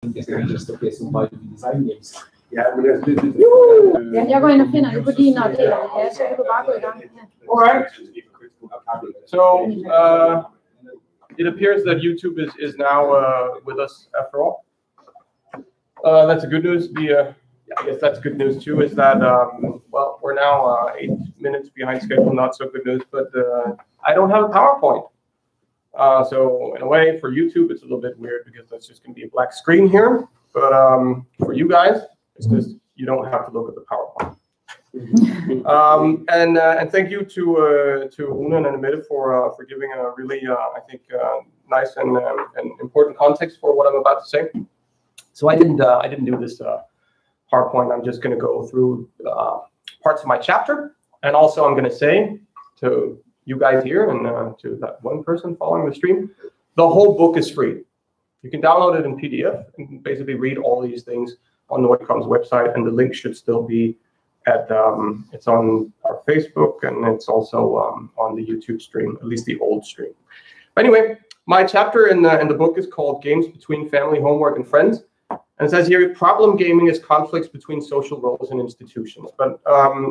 che stai questo questo un paio di design games. Jeg går ind og finder det på din del. Ja, så kan du bare gå i gang. Alright. So it appears that YouTube is now with us after all. That's a good news. I guess that's good news too, is that, well, we're now 8 minutes behind schedule, not so good news, but I don't have a PowerPoint. So in a way, for YouTube, it's a little bit weird because that's just going to be a black screen here. But for you guys, it's just, you don't have to look at the PowerPoint. And thank you to Una and Mette for giving a really, I think, nice and important context for what I'm about to say. So I didn't do this PowerPoint. I'm just going to go through parts of my chapter, and also I'm going to say to you guys here and to that one person following the stream, the whole book is free. You can download it in PDF and basically read all these things on the Nordicom's website, and the link should still be at it's on our Facebook, and it's also on the YouTube stream, at least the old stream. But anyway, my chapter in the book is called Games Between Family, Homework, and Friends. And it says here, problem gaming is conflicts between social roles and institutions. But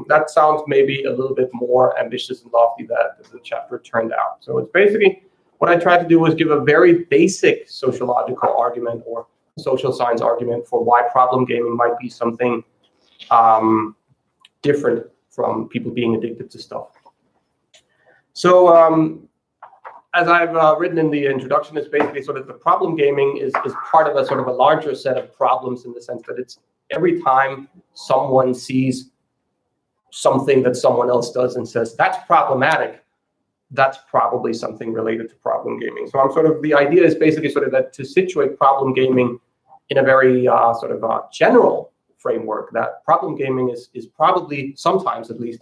that sounds maybe a little bit more ambitious and lofty than the chapter turned out. So it's basically, what I tried to do was give a very basic sociological argument or social science argument for why problem gaming might be something different from people being addicted to stuff. So as I've written in the introduction, it's basically sort of the problem gaming is part of a sort of a larger set of problems, in the sense that it's every time someone sees something that someone else does and says, that's problematic, that's probably something related to problem gaming. So I'm sort of, the idea is basically sort of that to situate problem gaming in a very sort of general framework, that problem gaming is probably, sometimes at least,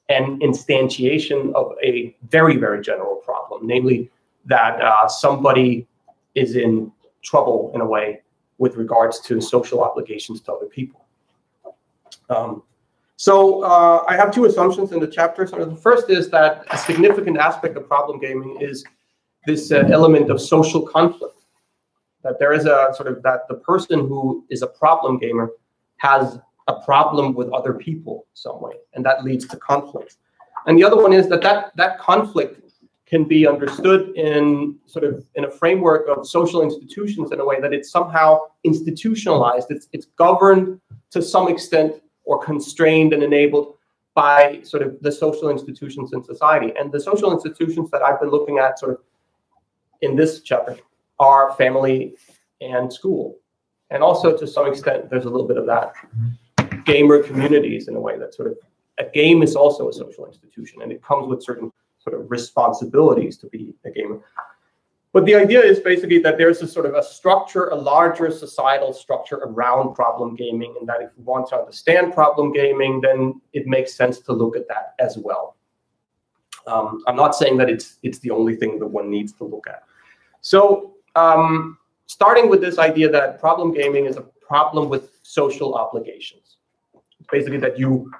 an instantiation of a very, very general problem, namely that somebody is in trouble in a way with regards to social obligations to other people. So I have two assumptions in the chapter. So the first is that a significant aspect of problem gaming is this element of social conflict, that there is a sort of, that the person who is a problem gamer has a problem with other people some way, and that leads to conflict. And the other one is that conflict can be understood in sort of in a framework of social institutions in a way that it's somehow institutionalized. It's governed to some extent or constrained and enabled by sort of the social institutions in society. And the social institutions that I've been looking at sort of in this chapter are family and school. And also to some extent, there's a little bit of that gamer communities in a way that sort of, a game is also a social institution, and it comes with certain sort of responsibilities to be a gamer. But the idea is basically that there's a sort of a structure, a larger societal structure around problem gaming, and that if you want to understand problem gaming, then it makes sense to look at that as well. I'm not saying that it's the only thing that one needs to look at. So starting with this idea that problem gaming is a problem with social obligations. It's basically that you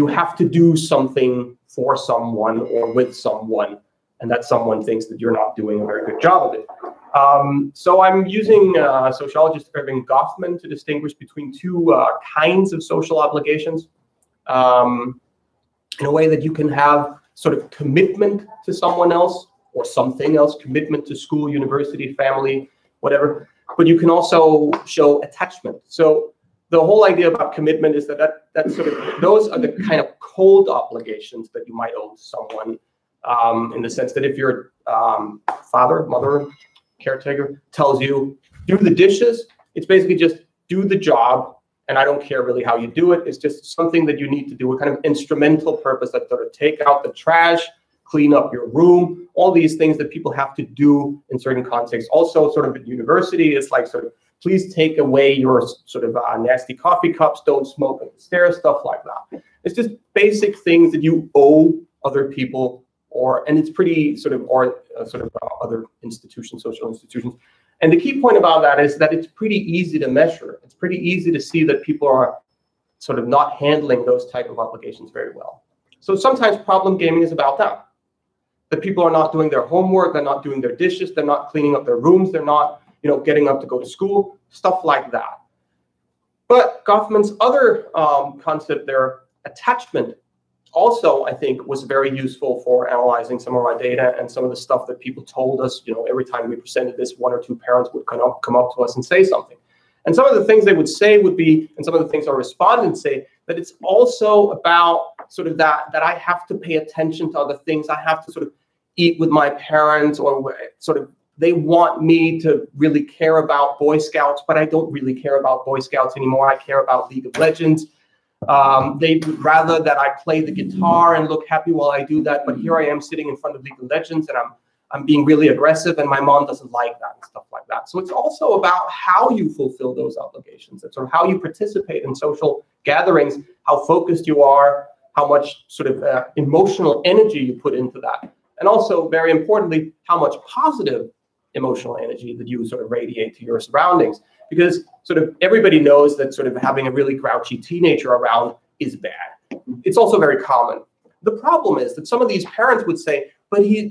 have to do something for someone or with someone, and that someone thinks that you're not doing a very good job of it. So I'm using sociologist Erving Goffman to distinguish between two kinds of social obligations, in a way that you can have sort of commitment to someone else or something else, commitment to school, university, family, whatever, but you can also show attachment. So the whole idea about commitment is that sort of, those are the kind of cold obligations that you might owe to someone, in the sense that if your father, mother, caretaker tells you, do the dishes, it's basically just do the job, and I don't care really how you do it. It's just something that you need to do, a kind of instrumental purpose, that sort of take out the trash, clean up your room, all these things that people have to do in certain contexts. Also, sort of at university, it's like sort of, please take away your sort of nasty coffee cups, don't smoke on the stairs, stuff like that. It's just basic things that you owe other people, and it's pretty sort of, other institutions, social institutions. And the key point about that is that it's pretty easy to measure. It's pretty easy to see that people are sort of not handling those type of obligations very well. So sometimes problem gaming is about that people are not doing their homework, they're not doing their dishes, they're not cleaning up their rooms, they're not getting up to go to school, stuff like that. But Goffman's other concept there, attachment, also, I think, was very useful for analyzing some of our data and some of the stuff that people told us. Every time we presented this, one or two parents would come up to us and say something. And some of the things they would say would be, and some of the things our respondents say, that it's also about sort of that I have to pay attention to other things. I have to sort of eat with my parents, or sort of they want me to really care about Boy Scouts, but I don't really care about Boy Scouts anymore. I care about League of Legends. They would rather that I play the guitar and look happy while I do that, but here I am sitting in front of League of Legends, and I'm being really aggressive, and my mom doesn't like that and stuff like that. So it's also about how you fulfill those obligations. It's sort of how you participate in social gatherings, how focused you are, how much sort of emotional energy you put into that. And also, very importantly, how much positive emotional energy that you sort of radiate to your surroundings. Because sort of everybody knows that sort of having a really grouchy teenager around is bad. It's also very common. The problem is that some of these parents would say, but he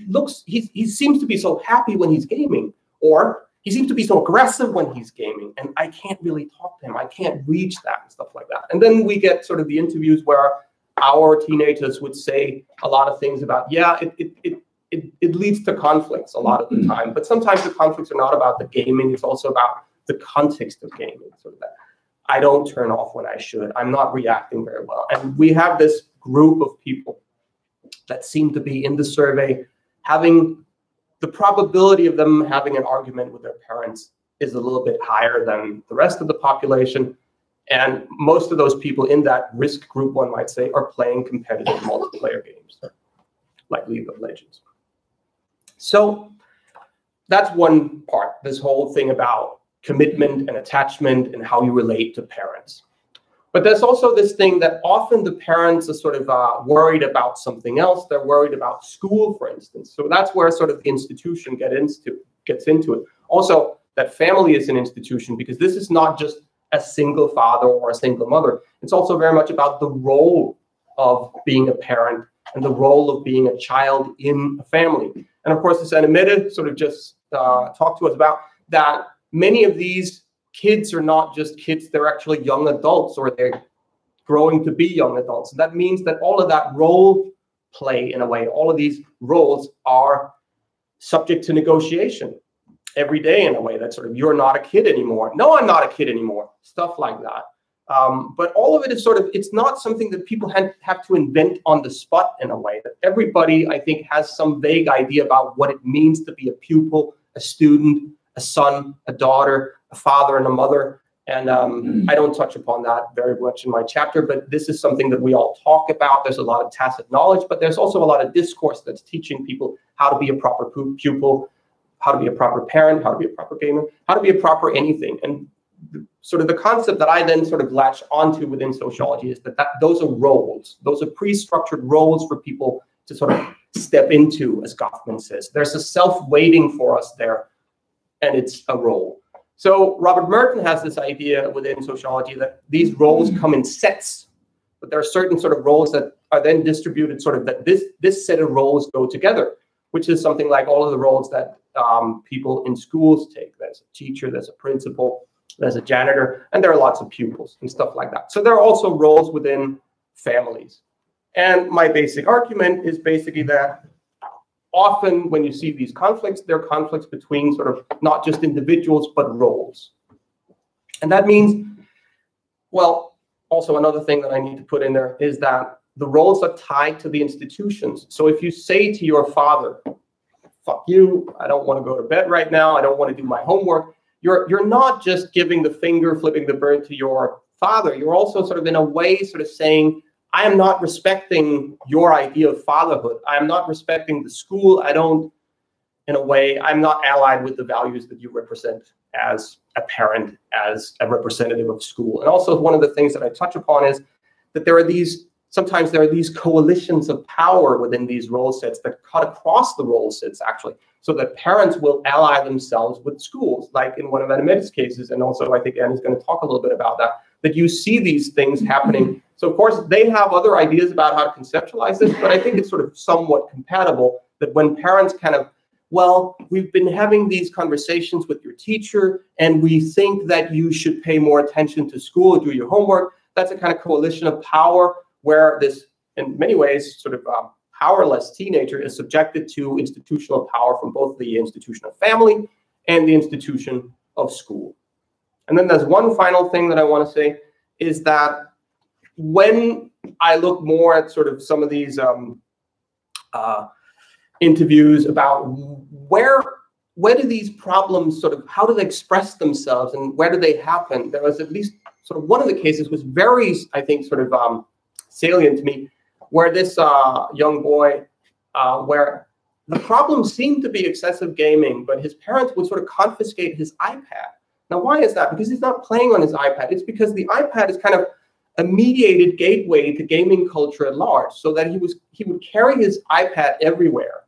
seems to be so happy when he's gaming, or he seems to be so aggressive when he's gaming, and I can't really talk to him. I can't reach that and stuff like that. And then we get sort of the interviews where our teenagers would say a lot of things about, yeah, it leads to conflicts a lot of the time, but sometimes the conflicts are not about the gaming. It's also about the context of gaming, sort of that I don't turn off when I should. I'm not reacting very well. And we have this group of people that seem to be in the survey having the probability of them having an argument with their parents is a little bit higher than the rest of the population. And most of those people in that risk group, one might say, are playing competitive multiplayer games like League of Legends. So that's one part, this whole thing about commitment and attachment and how you relate to parents. But there's also this thing that often the parents are sort of worried about something else. They're worried about school, for instance. So that's where sort of the institution gets into it. Also, that family is an institution, because this is not just a single father or a single mother. It's also very much about the role of being a parent and the role of being a child in a family. And of course, as Anne Mette sort of just talked to us about, that many of these kids are not just kids, they're actually young adults, or they're growing to be young adults. And that means that all of that role play, in a way, all of these roles are subject to negotiation every day, in a way that sort of, you're not a kid anymore. No, I'm not a kid anymore. Stuff like that. But all of it is sort of, it's not something that people have to invent on the spot, in a way that everybody, I think, has some vague idea about what it means to be a pupil, a student, a son, a daughter, a father, and a mother. And I don't touch upon that very much in my chapter, but this is something that we all talk about. There's a lot of tacit knowledge, but there's also a lot of discourse that's teaching people how to be a proper pupil, how to be a proper parent, how to be a proper gamer, how to be a proper anything. And sort of the concept that I then sort of latch onto within sociology is that those are roles. Those are pre-structured roles for people to sort of step into, as Goffman says. There's a self waiting for us there, and it's a role. So Robert Merton has this idea within sociology that these roles come in sets, but there are certain sort of roles that are then distributed sort of that this set of roles go together, which is something like all of the roles that people in schools take. There's a teacher, there's a principal, there's a janitor, and there are lots of pupils and stuff like that. So there are also roles within families. And my basic argument is basically that often when you see these conflicts, they're conflicts between sort of not just individuals, but roles. And that means, well, also another thing that I need to put in there is that the roles are tied to the institutions. So if you say to your father, fuck you, I don't want to go to bed right now, I don't want to do my homework, you're not just giving the finger, flipping the bird to your father. You're also sort of in a way sort of saying, I am not respecting your idea of fatherhood. I am not respecting the school. In a way, I'm not allied with the values that you represent as a parent, as a representative of school. And also one of the things that I touch upon is that sometimes there are these coalitions of power within these role sets that cut across the role sets, actually, so that parents will ally themselves with schools, like in one of Anne Mette's cases, and also I think Anne is going to talk a little bit about that you see these things happening. So of course, they have other ideas about how to conceptualize this, but I think it's sort of somewhat compatible that when parents kind of well, we've been having these conversations with your teacher, and we think that you should pay more attention to school, do your homework. That's a kind of coalition of power where this, in many ways, sort of powerless teenager is subjected to institutional power from both the institution of family and the institution of school. And then there's one final thing that I want to say is that when I look more at sort of some of these interviews about where do these problems sort of, how do they express themselves and where do they happen? There was at least sort of one of the cases was very, I think, sort of salient to me, where this young boy, where the problem seemed to be excessive gaming, but his parents would sort of confiscate his iPad. Now, why is that? Because he's not playing on his iPad. It's because the iPad is kind of a mediated gateway to gaming culture at large, so that he would carry his iPad everywhere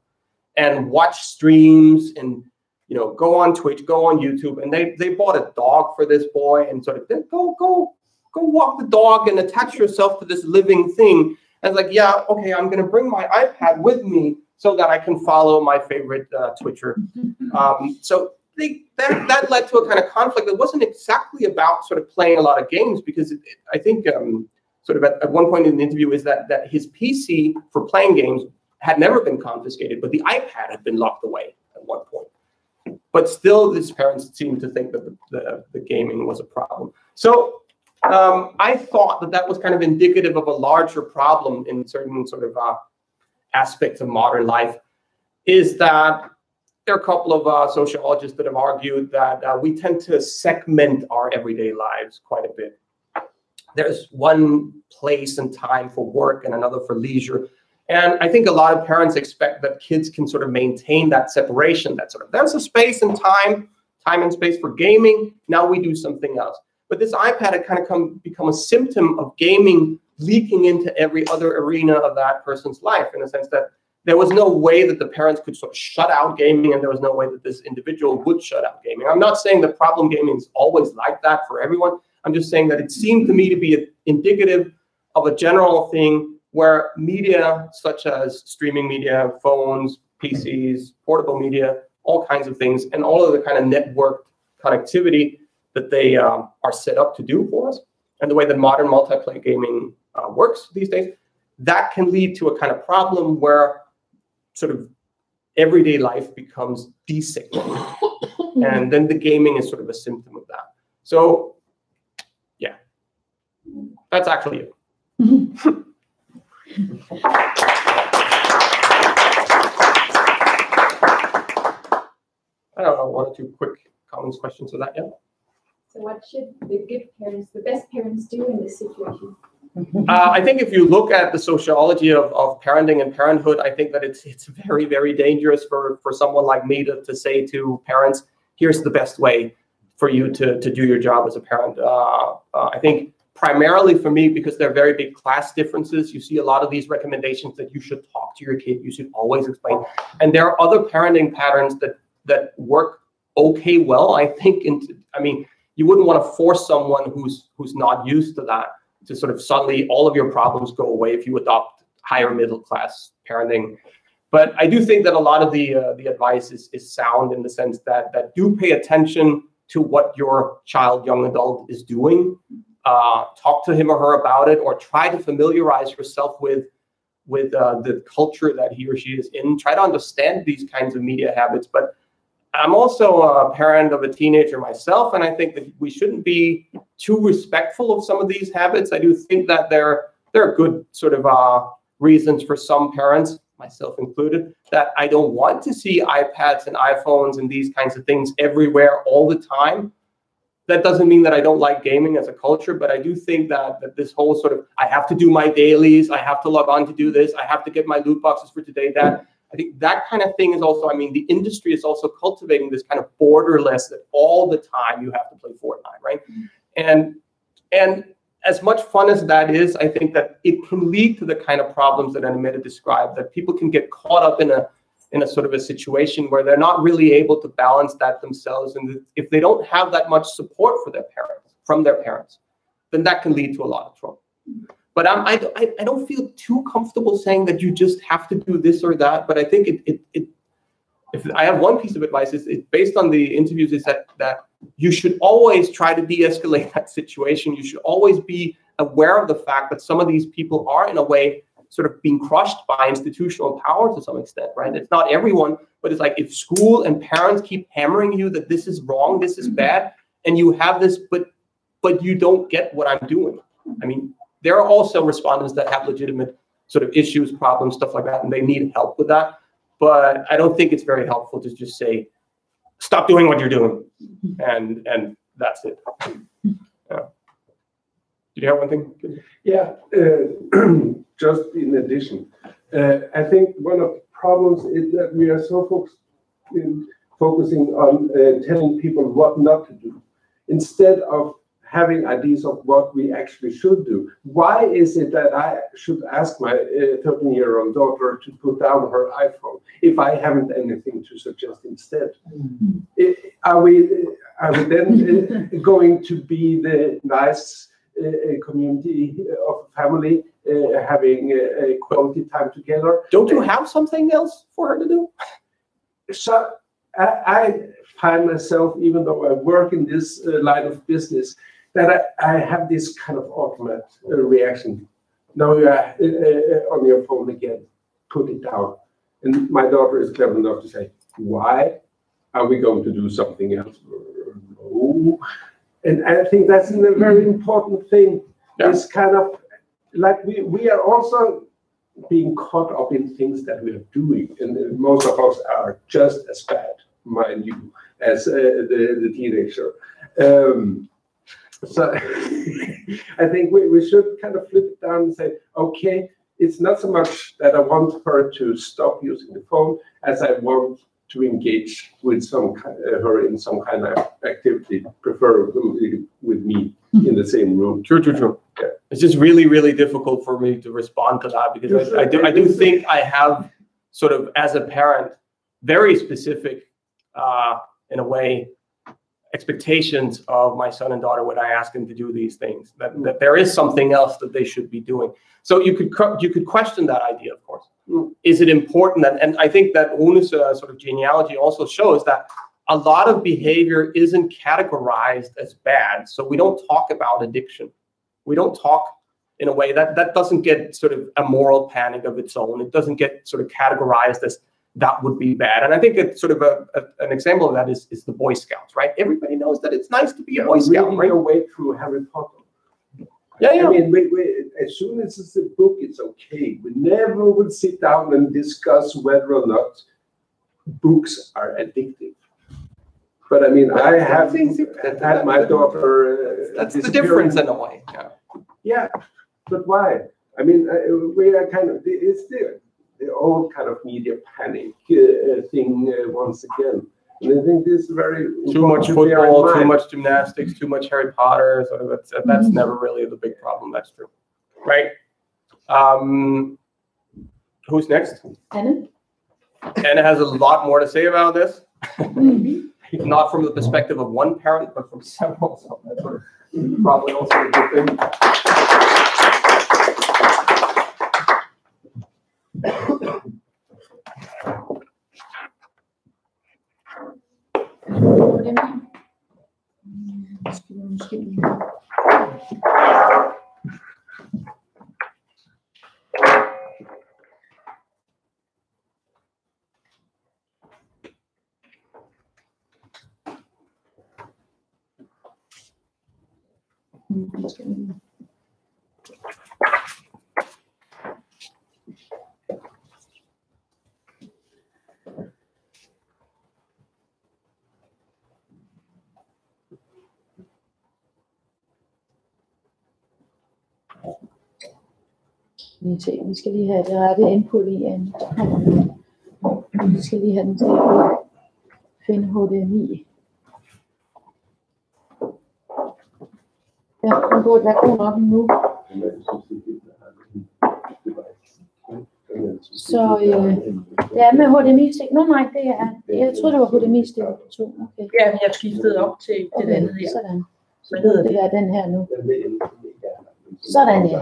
and watch streams and go on Twitch, go on YouTube, and they bought a dog for this boy and sort of go walk the dog and attach yourself to this living thing. And it's like, yeah, okay, I'm going to bring my iPad with me so that I can follow my favorite Twitcher. So that led to a kind of conflict that wasn't exactly about sort of playing a lot of games, because I think sort of at one point in the interview is that his PC for playing games had never been confiscated, but the iPad had been locked away at one point. But still, his parents seemed to think that the gaming was a problem. So I thought that was kind of indicative of a larger problem in certain sort of aspects of modern life, is that there are a couple of sociologists that have argued that we tend to segment our everyday lives quite a bit. There's one place and time for work and another for leisure. And I think a lot of parents expect that kids can sort of maintain that separation, that sort of, there's a space and time and space for gaming, now we do something else. But this iPad had kind of become a symptom of gaming leaking into every other arena of that person's life, in the sense that there was no way that the parents could sort of shut out gaming, and there was no way that this individual would shut out gaming. I'm not saying that problem gaming is always like that for everyone. I'm just saying that it seemed to me to be indicative of a general thing where media, such as streaming media, phones, PCs, portable media, all kinds of things, and all of the kind of networked connectivity that they are set up to do for us, and the way that modern multiplayer gaming works these days, that can lead to a kind of problem where sort of everyday life becomes desegmented. And then the gaming is sort of a symptom of that. So, yeah, that's actually it. I don't know, one or two quick comments, questions of that, yeah? So what should the best parents do in this situation? I think if you look at the sociology of parenting and parenthood, I think that it's very, very dangerous for someone like me to say to parents, here's the best way for you to do your job as a parent. I think primarily for me, because there are very big class differences, you see a lot of these recommendations that you should talk to your kid, you should always explain. And there are other parenting patterns that work okay well, I think. I mean, you wouldn't want to force someone who's not used to that to sort of suddenly all of your problems go away if you adopt higher middle class parenting. But I do think that a lot of the advice is sound, in the sense that do pay attention to what your child, young adult is doing. Talk to him or her about it, or try to familiarize yourself with the culture that he or she is in. Try to understand these kinds of media habits. But I'm also a parent of a teenager myself, and I think that we shouldn't be too respectful of some of these habits. I do think that there are good sort of reasons for some parents, myself included, that I don't want to see iPads and iPhones and these kinds of things everywhere all the time. That doesn't mean that I don't like gaming as a culture, but I do think that this whole sort of, I have to do my dailies, I have to log on to do this, I have to get my loot boxes for today, that. I think that kind of thing is also, I mean, the industry is also cultivating this kind of borderless, that all the time you have to play Fortnite, right? Mm-hmm. And as much fun as that is, I think that it can lead to the kind of problems that Anne-Mette described, that people can get caught up in a sort of a situation where they're not really able to balance that themselves. And if they don't have that much support from their parents, then that can lead to a lot of trouble. But I don't feel too comfortable saying that you just have to do this or that. But I think if I have one piece of advice, it's based on the interviews, is that you should always try to de-escalate that situation. You should always be aware of the fact that some of these people are in a way sort of being crushed by institutional power to some extent, right? It's not everyone, but it's like if school and parents keep hammering you that this is wrong, this is bad, and you have this, but you don't get what I'm doing. I mean, there are also respondents that have legitimate sort of issues, problems, stuff like that, and they need help with that. But I don't think it's very helpful to just say, stop doing what you're doing, and that's it. Yeah. Did you have one thing? Yeah, just in addition, I think one of the problems is that we are so focusing on telling people what not to do, instead of having ideas of what we actually should do. Why is it that I should ask my 13-year-old daughter to put down her iPhone if I haven't anything to suggest instead? Are we then going to be the nice community of family having a quality time together? Don't you have something else for her to do? So I find myself, even though I work in this line of business, that I have this kind of automatic reaction. Now you are on your phone again, put it down. And my daughter is clever enough to say, why? Are we going to do something else? No. And I think that's a very important thing. Yeah. It's kind of like we are also being caught up in things that we are doing. And most of us are just as bad, mind you, as the teenager. So I think we should kind of flip it down and say, okay, it's not so much that I want her to stop using the phone as I want to engage with her in some kind of activity, preferably with me in the same room. True. Yeah. It's just really, really difficult for me to respond to that because I do think I have sort of, as a parent, very specific, in a way, expectations of my son and daughter when I ask them to do these things, that there is something else that they should be doing. So you could question that idea, of course. Is it important that, and I think that Rune's sort of genealogy also shows that a lot of behavior isn't categorized as bad. So we don't talk about addiction. We don't talk in a way that doesn't get sort of a moral panic of its own. It doesn't get sort of categorized as that would be bad. And I think it's sort of an example of that is the Boy Scouts, right? Everybody knows that it's nice to be a Boy Scout, right? Your way through Harry Potter. Yeah. I mean, as soon as it's a book, it's okay. We never would sit down and discuss whether or not books are addictive. But I mean, I have had my daughter. That's the difference in a way. Yeah, but why? I mean, we are kind of, it's the old kind of media panic thing once again. And I think this is very too much football, too much gymnastics, too much Harry Potter. So that's never really the big problem. That's true, right? Who's next? Anna. Anna has a lot more to say about this. Not from the perspective of one parent, but from several. So that's probably also a good thing. Vi skal lige have det rette input i, Anne. Vi skal lige have den til at finde HDMI. Ja, den burde være god nok nu. Så det er med HDMI-stik. Nej, det er. Jeg troede, det var HDMI-stik 2. Okay. Ja, jeg skiftede op til den anden her. Sådan. Så burde det være den her nu. Sådan, ja.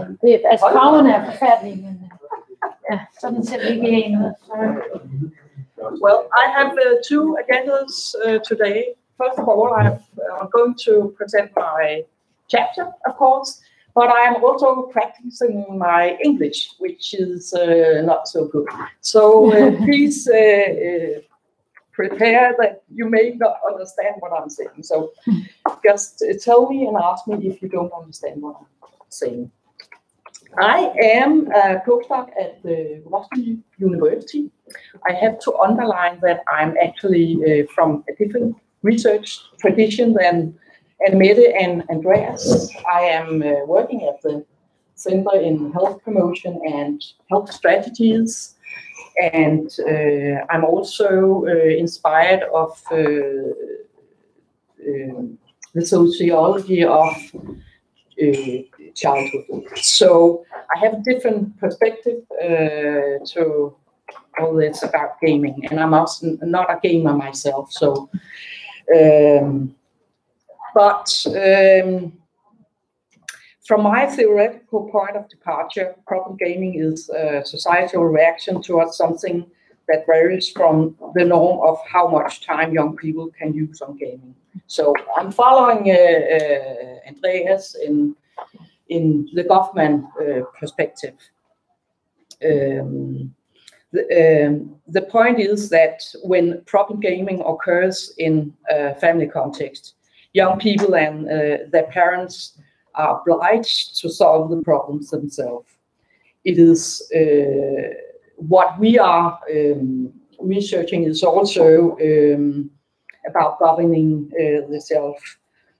Altså, farverne er forfærdelige, men ja, sådan ser det ikke en ud. Well, I have two agendas today. First of all, I'm going to present my chapter, of course, but I am also practicing my English, which is not so good. So please prepare that you may not understand what I'm saying. So just tell me and ask me if you don't understand what I'm saying. I am a postdoc at the Roskilde University. I have to underline that I'm actually from a different research tradition than Mette and Andreas. I am working at the Center in Health Promotion and Health Strategies, and I'm also inspired of the sociology of childhood. So I have a different perspective to all this about gaming, and I'm also not a gamer myself. So, from my theoretical point of departure, problem gaming is a societal reaction towards something that varies from the norm of how much time young people can use on gaming. So I'm following Andreas in the Goffman perspective. The point is that when problem gaming occurs in a family context, young people and their parents are obliged to solve the problems themselves. It is what we are researching is also about governing the self,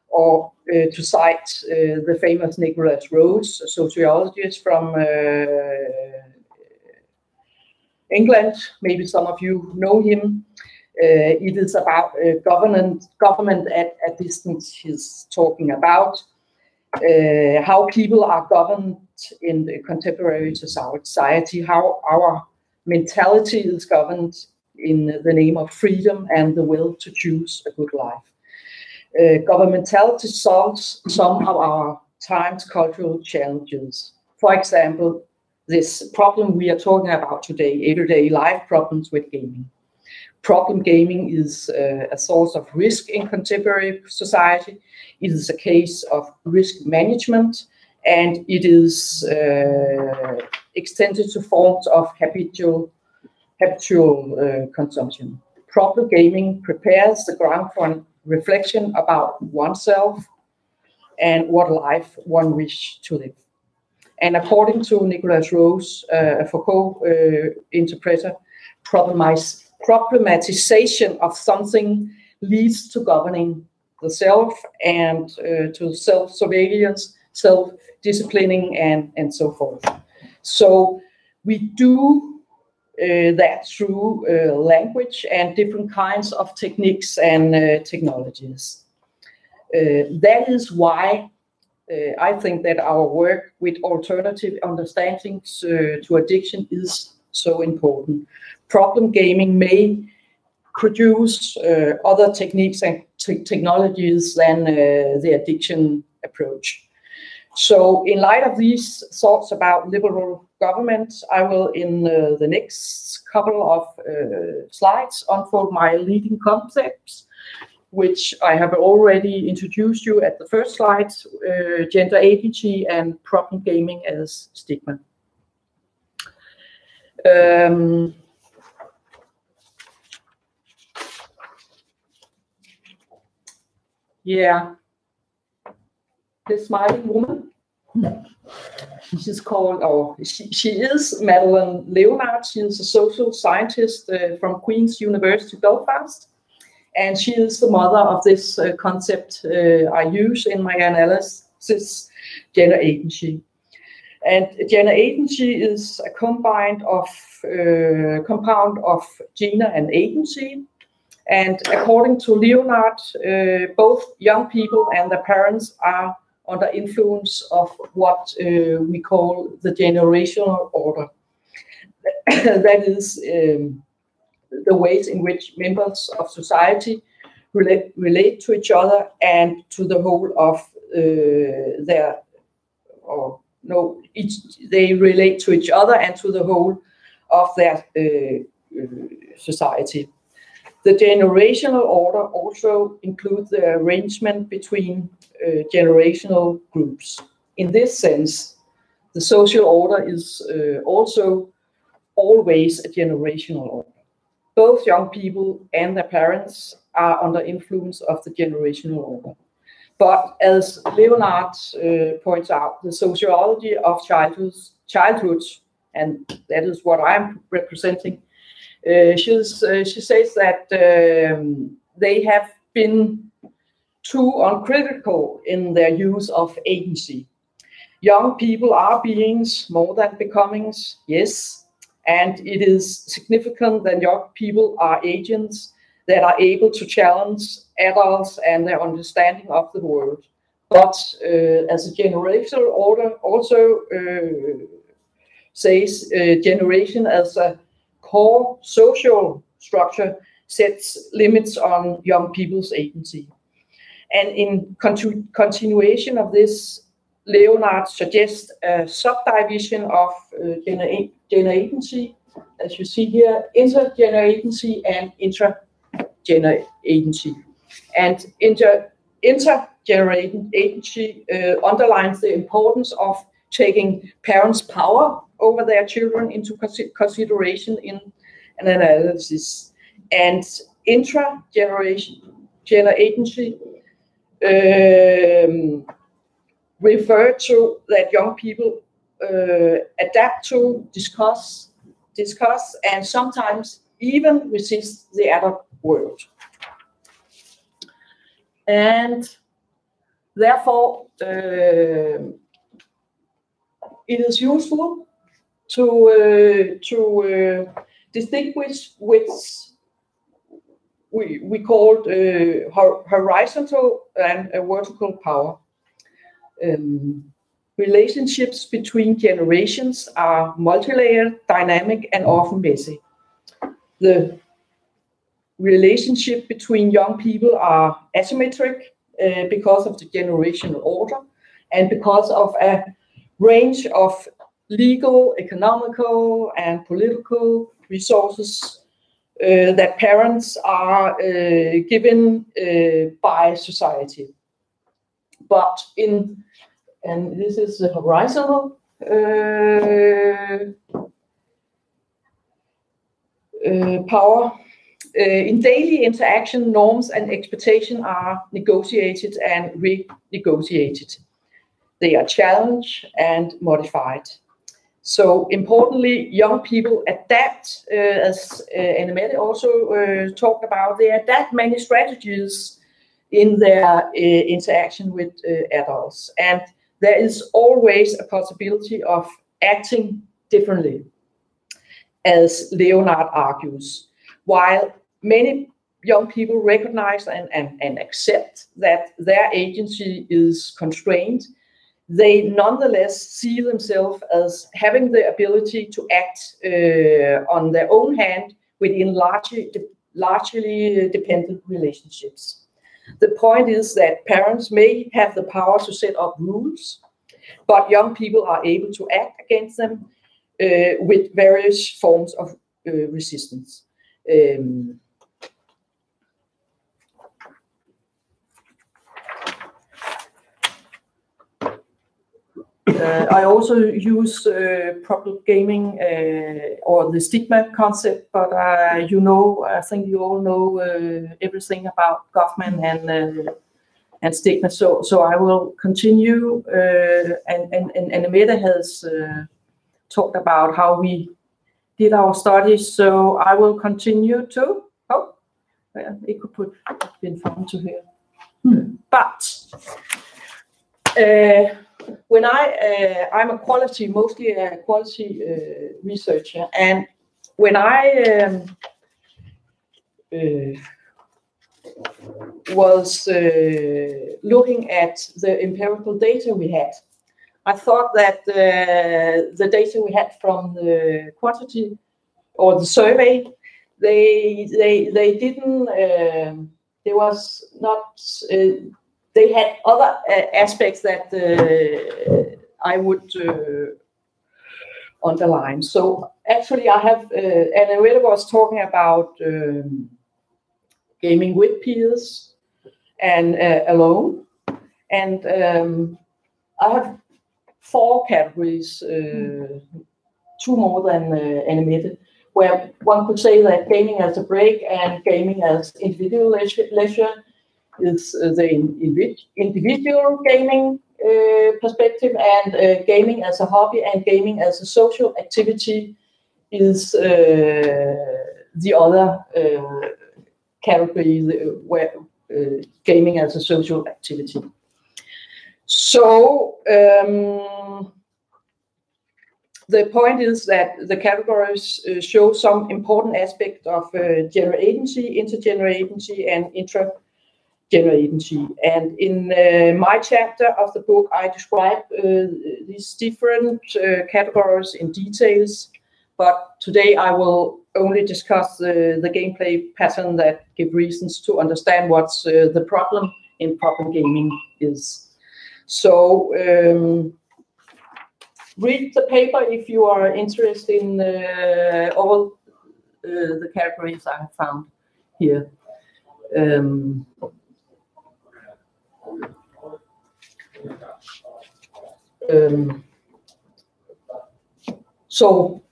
or to cite the famous Nicholas Rose, a sociologist from England. Maybe some of you know him. It is about government at distance. He's talking about how people are governed in the contemporary society, how our mentality is governed in the name of freedom and the will to choose a good life. Governmentality solves some of our time's cultural challenges. For example, this problem we are talking about today, everyday life problems with gaming. Problem gaming is a source of risk in contemporary society. It is a case of risk management, and it is extended to forms of habitual consumption. Problem gaming prepares the ground for reflection about oneself and what life one wishes to live. And according to Nicholas Rose, a Foucault interpreter, problematization of something leads to governing the self and to self-surveillance, self-disciplining, and so forth. So we do that through language and different kinds of techniques and technologies. That is why I think that our work with alternative understandings to addiction is so important. Problem gaming may produce other techniques and technologies than the addiction approach. So in light of these thoughts about liberal government, I will in the next couple of slides unfold my leading concepts, which I have already introduced you at the first slide, gender agency and problem gaming as stigma. Yeah, this smiling woman, she's called, or she is Madeleine Leonard. She is a social scientist from Queen's University Belfast. And she is the mother of this concept I use in my analysis, gender agency. And gender agency is a compound of gender and agency. And according to Leonard, both young people and their parents are under influence of what we call the generational order. That is the ways in which members of society relate to each other and to the whole of they relate to each other and to the whole of their society. The generational order also includes the arrangement between generational groups. In this sense, the social order is also always a generational order. Both young people and their parents are under influence of the generational order. But as Leonard points out, the sociology of childhood, and that is what I'm representing, she says that they have been too uncritical in their use of agency. Young people are beings more than becomings, yes, and it is significant that young people are agents that are able to challenge adults and their understanding of the world. But as a generational order also says, generation as a core social structure sets limits on young people's agency. And in continuation of this, Leonard suggests a subdivision of gender agency, as you see here, intergender agency and intra-gender agency. And intergender agency underlines the importance of taking parents' power over their children into consideration in an analysis. And intra-gender agency refer to that young people adapt to, discuss, and sometimes even resist the adult world. And therefore, it is useful to distinguish which we called horizontal and vertical power. Relationships between generations are multi-layered, dynamic, and often messy. The relationship between young people are asymmetric because of the generational order and because of a range of legal, economical, and political resources that parents are given by society. But and this is the horizontal power. In daily interaction, norms and expectations are negotiated and renegotiated. They are challenged and modified. So importantly, young people adapt, as Annemette also talked about, they adapt many strategies in their interaction with adults. And there is always a possibility of acting differently, as Leonard argues. While many young people recognize and accept that their agency is constrained, they nonetheless see themselves as having the ability to act on their own hand within largely dependent relationships. The point is that parents may have the power to set up rules, but young people are able to act against them with various forms of resistance. I also use problem gaming or the stigma concept, but I think you all know everything about Goffman and stigma. So I will continue, and Annemette has talked about how we did our studies. So I will continue to. It could put been fun to hear, but. When I'm mostly a quality researcher, and when I was looking at the empirical data we had, I thought that the data we had from the quantity or the survey, they didn't. There was not. They had other aspects that I would underline. So actually I have, Anne was talking about gaming with peers and alone. And I have 4 categories, 2 more than Anne, where one could say that gaming as a break and gaming as individual leisure is the individual gaming perspective, and gaming as a hobby and gaming as a social activity is the other category, where gaming as a social activity. So the point is that the categories show some important aspect of general agency, intergeneral agency, and intra-general agency. And in my chapter of the book, I describe these different categories in details. But today I will only discuss the gameplay pattern that give reasons to understand what's the problem in problem gaming is. So read the paper if you are interested in all the categories I have found here. So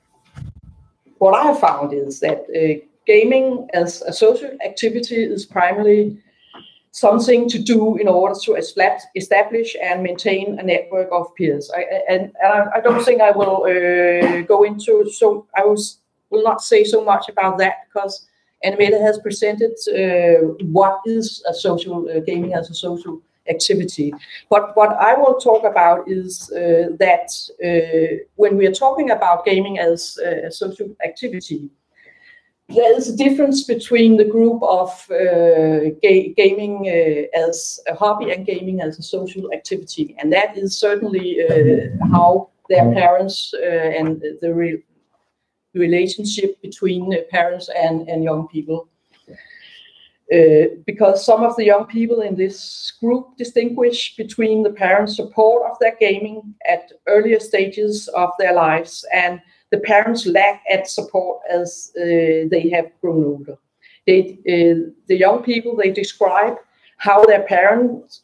what I have found is that gaming as a social activity is primarily something to do in order to establish and maintain a network of peers. I don't think I will go into, so I will not say so much about that, because Anne has presented what is a social gaming as a social activity. But what I will talk about is that when we are talking about gaming as a social activity, there is a difference between the group of gaming as a hobby and gaming as a social activity. And that is certainly how their parents and the relationship between parents and young people. Because some of the young people in this group distinguish between the parents' support of their gaming at earlier stages of their lives and the parents' lack of support as they have grown older. The young people, they describe how their parents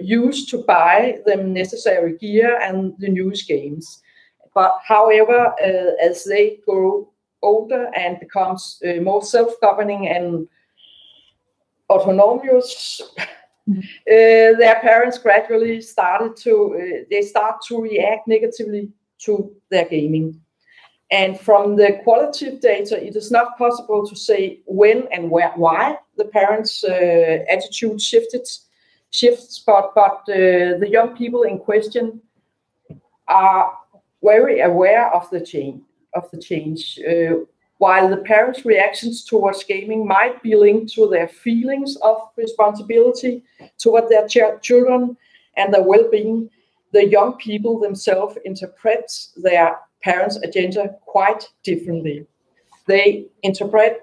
used to buy them necessary gear and the newest games. But however, as they grow older and becomes more self-governing and autonomous, their parents gradually start to react negatively to their gaming. And from the qualitative data, it is not possible to say when and why the parents' attitude shifts, but the young people in question are very aware of the change. While the parents' reactions towards gaming might be linked to their feelings of responsibility toward their children and their well-being, the young people themselves interpret their parents' agenda quite differently. They interpret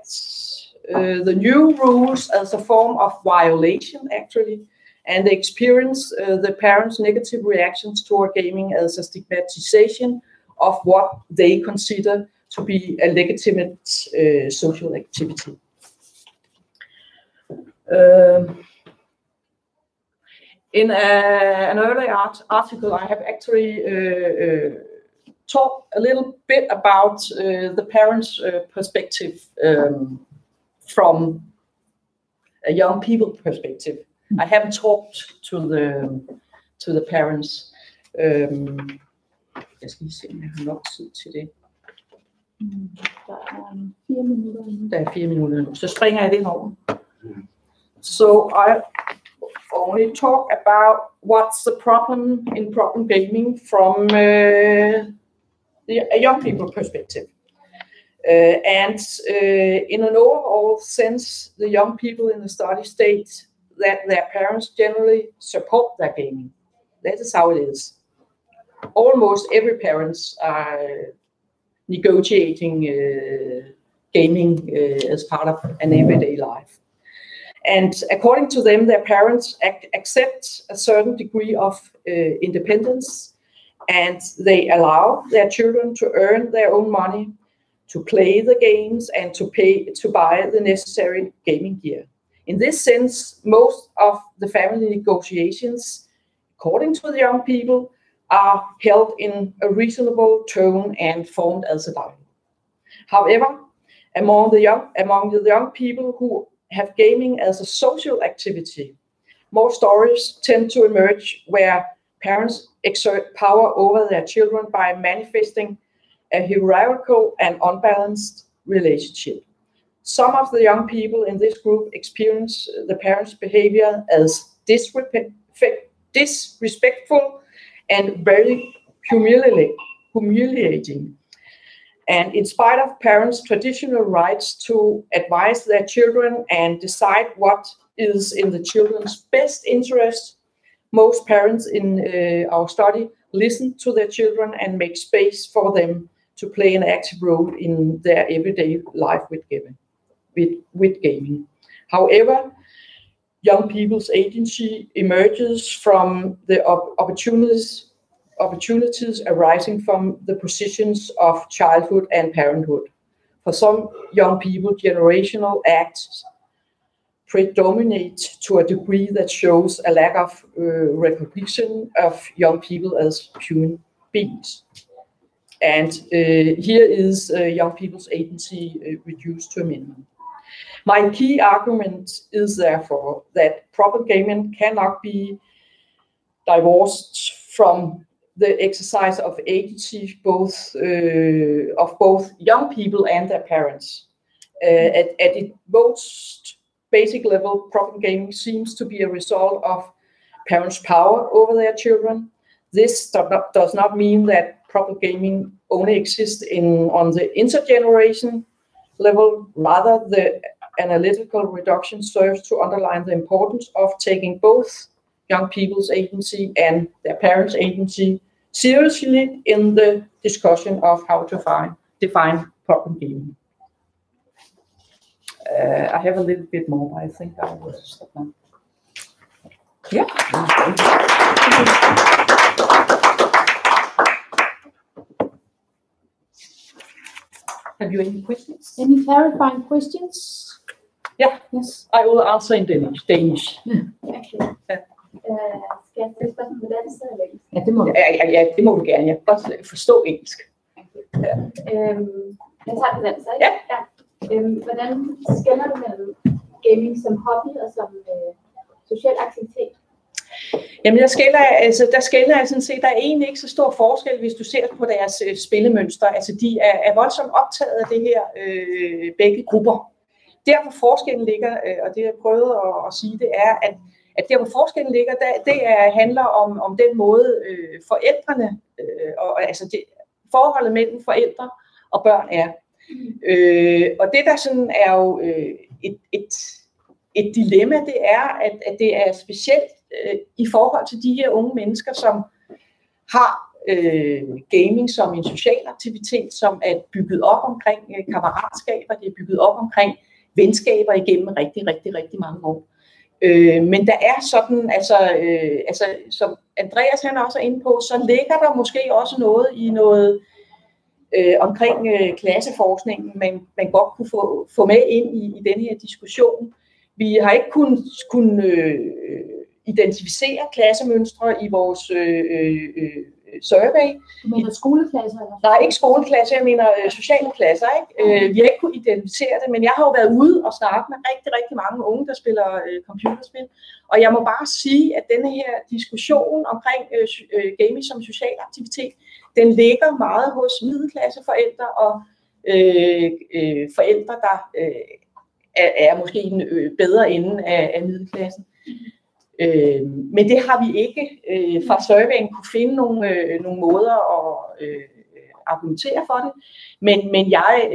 the new rules as a form of violation, actually, and they experience the parents' negative reactions toward gaming as a stigmatization of what they consider to be a legitimate social activity. In an earlier article, I have actually talked a little bit about the parents' perspective from a young people perspective. I haven't talked to the parents. Jeg skal lige se, om jeg har nok tid til det. Der er 4 minutter nu. Så springer jeg det over. So I only talk about what's the problem in problem gaming from a young people perspective. And in an overall sense, the young people in the study state that their parents generally support their gaming. That is how it is. Almost every parents are negotiating gaming as part of an everyday life. And according to them, their parents accept a certain degree of independence and they allow their children to earn their own money, to play the games, and to buy the necessary gaming gear. In this sense, most of the family negotiations, according to the young people, are held in a reasonable tone and formed as a dialogue. However, among the young people who have gaming as a social activity, more stories tend to emerge where parents exert power over their children by manifesting a hierarchical and unbalanced relationship. Some of the young people in this group experience the parents' behavior as disrespectful and very humiliating. And in spite of parents' traditional rights to advise their children and decide what is in the children's best interest, most parents in our study listen to their children and make space for them to play an active role in their everyday life with gaming. However, young people's agency emerges from the opportunities arising from the positions of childhood and parenthood. For some young people, generational acts predominate to a degree that shows a lack of recognition of young people as human beings. And here is young people's agency reduced to a minimum. My key argument is therefore that proper gaming cannot be divorced from the exercise of agency of both young people and their parents. At its most basic level, proper gaming seems to be a result of parents' power over their children. This does not mean that proper gaming only exists on the intergeneration level. Rather, the analytical reduction serves to underline the importance of taking both young people's agency and their parents' agency seriously in the discussion of how to define proper gaming. I have a little bit more, but I think I will stop now. Yeah. Have you any questions? Any clarifying questions? Yeah. Yes. I will answer in Danish. Okay. Skal jeg stille spørgsmål på dansk eller engelsk? Ja, det må du. Ja, det må du gerne. Jeg kan godt forstå engelsk. Jeg tager på dansk, ikke? Ja. Hvordan skelner du mellem gaming som hobby og som social aktivitet? Jamen, der skelner jeg sådan set, der er egentlig ikke så stor forskel, hvis du ser på deres spillemønster. Altså, de er voldsomt optaget af det her, begge grupper. Der, hvor forskellen ligger, og det jeg prøvede at sige, det er, at der, hvor forskellen ligger, handler om den måde, forældrene, altså forholdet mellem forældre og børn er. Og det, der sådan er jo et dilemma, det er, at det er specielt i forhold til de her unge mennesker, som har gaming som en social aktivitet, som er bygget op omkring kammeratskaber, det er bygget op omkring venskaber igennem rigtig mange år. Men der er sådan, altså som Andreas han også er inde på, så ligger der måske også noget i noget omkring klasseforskningen, man godt kunne få med ind i den her diskussion. Vi har ikke kunnet identificere klassemønstre i vores survey. Du mener skoleklasser? Eller? Nej, ikke skoleklasser, jeg mener sociale klasser. Ikke? Vi har ikke kunnet identificere det, men jeg har jo været ude og snakke med rigtig mange unge, der spiller computerspil. Og jeg må bare sige, at denne her diskussion omkring gaming som social aktivitet, den ligger meget hos middelklasseforældre og forældre, der er måske en bedre ende af middelklassen. Men det har vi ikke fra surveyen kunne finde nogle måder at argumentere for det. Men jeg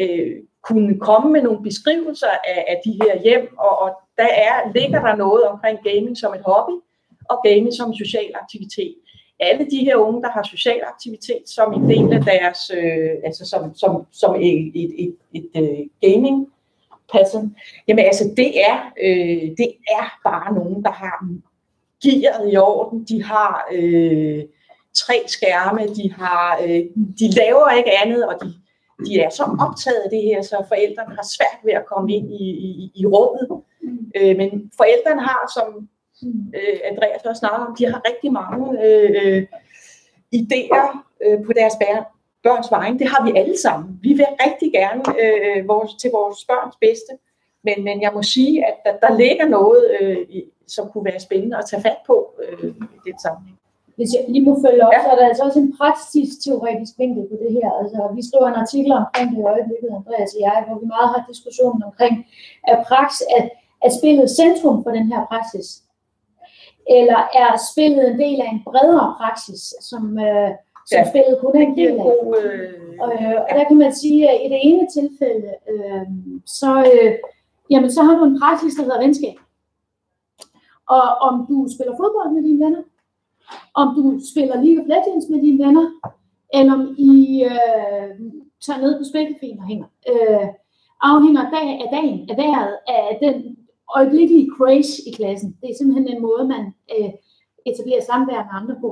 kunne komme med nogle beskrivelser af de her hjem, og ligger der noget omkring gaming som et hobby, og gaming som social aktivitet. Alle de her unge, der har social aktivitet som en del af deres, som et gaming pattern, jamen altså det er bare nogen, der har gearet i orden, de 3 skærme, de laver ikke andet, og de er så optaget af det her, så forældrene har svært ved at komme ind i rummet. Men forældrene har, som Andreas også snakker om, de har rigtig mange idéer på deres børns vegne. Det har vi alle sammen. Vi vil rigtig gerne til vores børns bedste. Men jeg må sige, at der ligger noget, som kunne være spændende at tage fat på i den sammenhæng. Hvis jeg lige må følge op, så er der altså også en praktisk-teoretisk vinkel på det her. Altså, vi skriver en artikel omkring det i øjeblikket, Andreas og jeg, hvor vi meget har diskussionen omkring, er spillet centrum for den her praksis? Eller er spillet en del af en bredere praksis, som spillet kun er en del af? Og der kan man sige, at i det ene tilfælde, så har du en praksis, der hedder venskab. Og om du spiller fodbold med dine venner, om du spiller League of Legends med dine venner, eller om I tager ned på spilcaféen og hænger, afhænger af dagen, af vejret, af den øjeblikkelige craze i klassen. Det er simpelthen en måde, man etablerer samvær med andre på.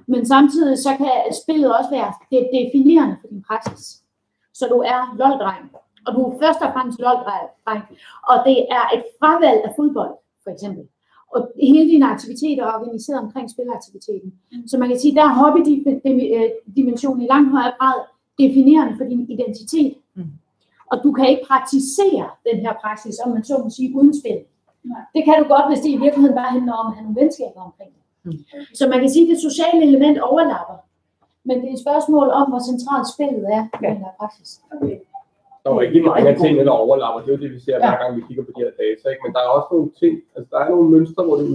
Men samtidig så kan spillet også være definerende for din praksis. Så du er LOL-dreng, og du er først og fremmest LOL-dreng, og det er et fravalg af fodbold, for eksempel. Og hele dine aktiviteter er organiseret omkring spilaktiviteten. Så man kan sige, der er hobbydimensionen i langt højere grad definerende for din identitet. Og du kan ikke praktisere den her praksis, om man så må sige, uden spil. Det kan du godt, hvis det i virkeligheden bare handler om at have nogle venskaber omkring det. Så man kan sige, at det sociale element overlapper. Men det er et spørgsmål om, hvor centralt spillet er i den her praksis. Okay. Der er rigtig mange af tingene, der overlapper. Det er jo det, vi ser hver gang, vi kigger på de her data. Ikke? Men der er også nogle ting, altså der er nogle mønstre, hvor det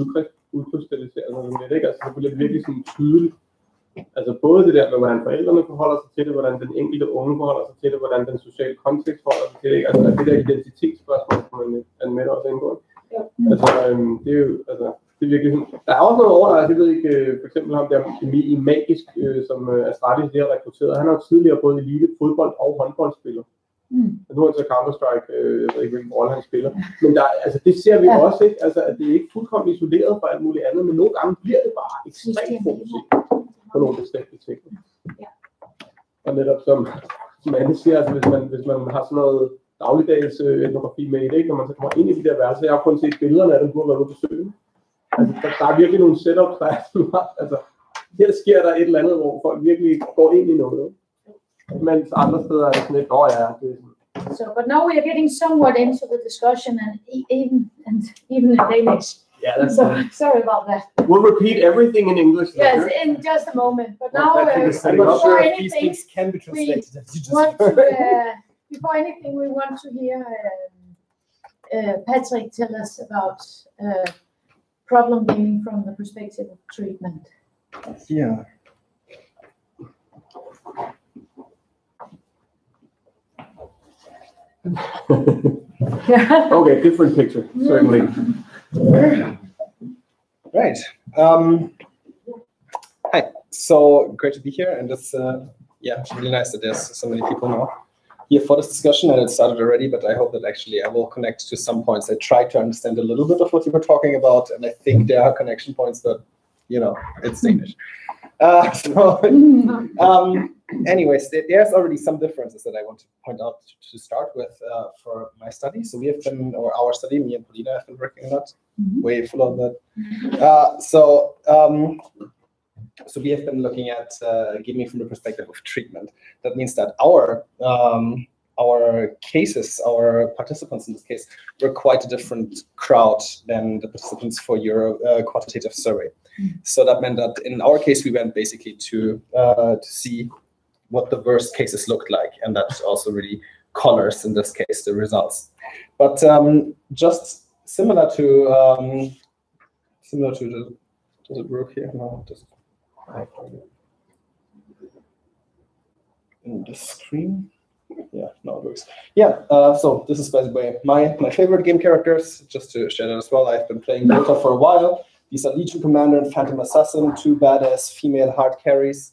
udkrystalliserer sig lidt, ikke? Altså det bliver virkelig sådan tydeligt. Altså både det der med, hvordan forældrene forholder sig til det, hvordan den enkelte unge forholder sig til det, hvordan den sociale kontekst forholder sig til det, ikke? Altså det der identitetsspørgsmål, som Anne-Mette også indgår. Ja. Altså det er jo, altså det er virkelig sådan. Der er også noget over, jeg ved ikke, for eksempel ham der i Magisk, som Astralis lige har rekrutteret. Han har jo tidligere både elite fodbold og håndboldspiller. Nu er han så Counter-Strike, jeg ved ikke, hvilken rolle han spiller. Men der, altså, det ser vi også, ikke? Altså, at det er ikke fuldkommen isoleret fra alt muligt andet, men nogle gange bliver det bare ekstremt fokuseret på nogle bestemte ting. Og netop som Anne siger, altså, hvis man har sådan noget dagligdags etnografi med i det, ikke? Når man så kommer ind i de der værelser, jeg har kun set billederne af dem, hvor man er ude på besøge. Altså, der er virkelig nogle setups, der er sådan, altså, her sker der et eller andet, hvor folk virkelig går ind i noget. Mens andre steder er det sådan lidt, So, but now we are getting somewhat into the discussion and even in Danish. Yeah, that's sorry about that. We'll repeat everything in English. Yes, in just a moment. But now, before anything, can be translated. Before anything, we want to hear Patrick tell us about problem gaming from the perspective of treatment. Yeah. Okay, different picture, certainly. Right. Hi. So great to be here, and it's it's really nice that there's so many people now here for this discussion, and it started already. But I hope that actually I will connect to some points. I tried to understand a little bit of what you were talking about, and I think there are connection points, but it's Danish. Anyways, there's already some differences that I want to point out to start with for my study. So we have been, or our study, me and Paulina have been working on that, way full of that. So we have been looking at gaming from the perspective of treatment. That means that our cases, our participants in this case, were quite a different crowd than the participants for your quantitative survey. So that meant that in our case, we went basically to see what the worst cases looked like, and that also really colors, in this case, the results. But just similar to the, does it work here? No, it doesn't. In the screen. Yeah, no, it works. Yeah, so this is, by the way, my favorite game characters. Just to share that as well, I've been playing Dota for a while. These are Legion Commander and Phantom Assassin, two badass female hard carries.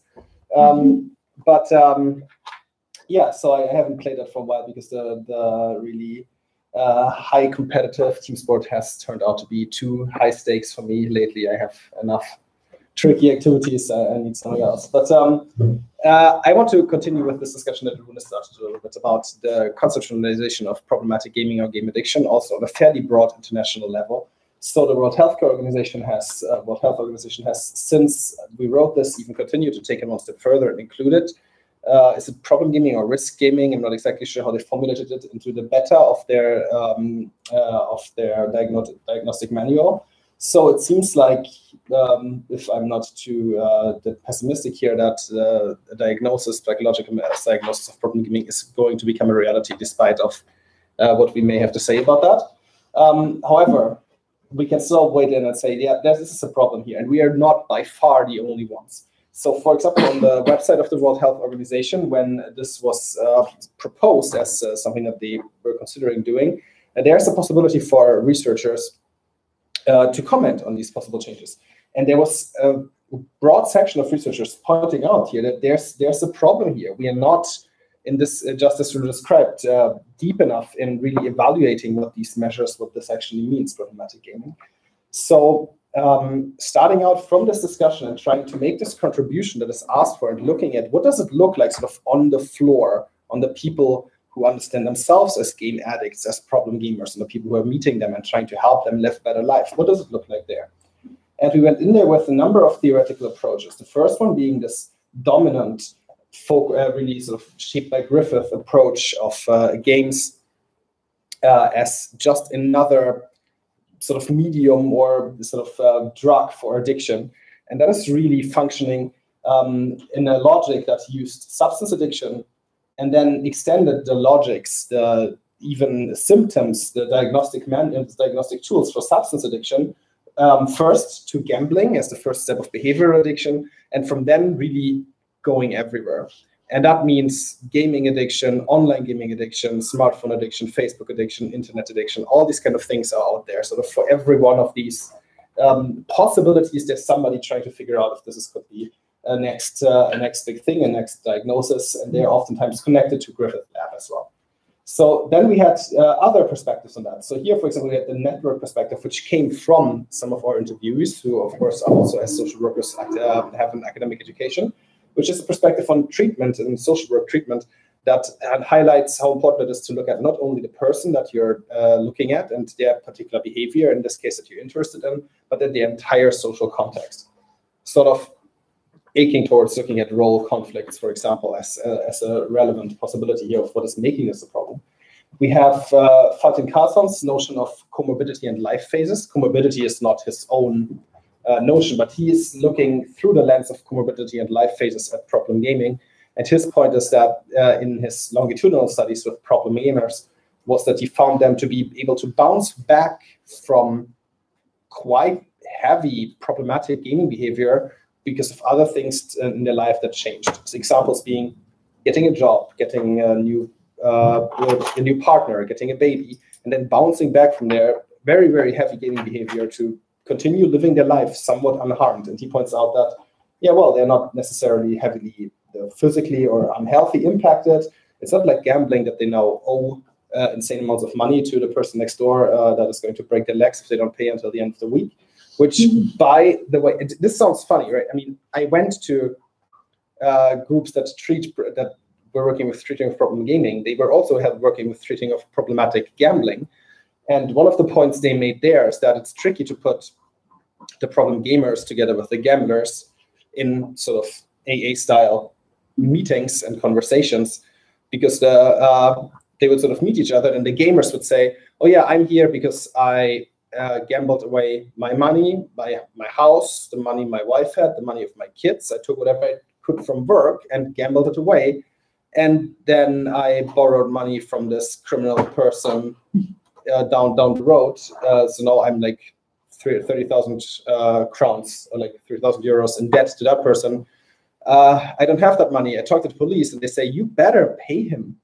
So I haven't played that for a while because the really high competitive team sport has turned out to be too high stakes for me lately. I have enough tricky activities. I need something else. But I want to continue with this discussion that Rune started a little bit about the conceptualization of problematic gaming or game addiction, also on a fairly broad international level. So the World Health Organization has, since we wrote this, even continued to take it one step further and include it. Is it problem gaming or risk gaming? I'm not exactly sure how they formulated it into the beta of their diagnostic manual. So it seems like, if I'm not too pessimistic here, that a diagnosis, psychological diagnosis of problem gaming is going to become a reality, despite of what we may have to say about that. However, we can still wait in and say, yeah, this is a problem here, and we are not by far the only ones. So, for example, on the website of the World Health Organization, when this was proposed as something that they were considering doing, there's a possibility for researchers to comment on these possible changes. And there was a broad section of researchers pointing out here that there's a problem here. We are not, in this, just as you described, deep enough in really evaluating what these measures, what this actually means, problematic gaming. So starting out from this discussion and trying to make this contribution that is asked for and looking at what does it look like sort of on the floor, on the people who understand themselves as game addicts, as problem gamers, and the people who are meeting them and trying to help them live a better life. What does it look like there? And we went in there with a number of theoretical approaches. The first one being this dominant, really sort of shaped by Griffith approach of games as just another sort of medium or sort of drug for addiction. And that is really functioning in a logic that used substance addiction and then extended the logics, the even symptoms, the diagnostic tools for substance addiction, first to gambling as the first step of behavioral addiction, and from then really going everywhere. And that means gaming addiction, online gaming addiction, smartphone addiction, Facebook addiction, internet addiction, all these kind of things are out there. Sort of for every one of these possibilities, there's somebody trying to figure out if this could be a next big thing, a next diagnosis, and they're oftentimes connected to Griffith Lab as well. So then we had other perspectives on that. So here, for example, we had the network perspective, which came from some of our interviewees, who, of course, are also as social workers have an academic education, which is a perspective on treatment and social work treatment that highlights how important it is to look at not only the person that you're looking at and their particular behavior, in this case that you're interested in, but then the entire social context. Sort of aching towards looking at role conflicts, for example, as a relevant possibility here of what is making this a problem. We have Faltin Carlson's notion of comorbidity and life phases. Comorbidity is not his own notion, but he is looking through the lens of comorbidity and life phases at problem gaming. And his point is that in his longitudinal studies with problem gamers was that he found them to be able to bounce back from quite heavy problematic gaming behavior because of other things in their life that changed. So examples being getting a job, getting a new partner, getting a baby, and then bouncing back from their very, very heavy gaming behavior to continue living their life somewhat unharmed. And he points out that, yeah, well, they're not necessarily heavily physically or unhealthy impacted. It's not like gambling that they now owe insane amounts of money to the person next door that is going to break their legs if they don't pay until the end of the week. Which, by the way, this sounds funny, right? I mean, I went to groups that were working with treating of problem gaming. They were also working with treating of problematic gambling. And one of the points they made there is that it's tricky to put the problem gamers together with the gamblers in sort of AA-style meetings and conversations, because they would sort of meet each other, and the gamers would say, oh yeah, I'm here because I gambled away my money, my house, the money my wife had, the money of my kids. I took whatever I could from work and gambled it away. And then I borrowed money from this criminal person down the road. So now I'm like 30,000 crowns, or like 3,000 euros in debt to that person. I don't have that money. I talked to the police and they say, you better pay him.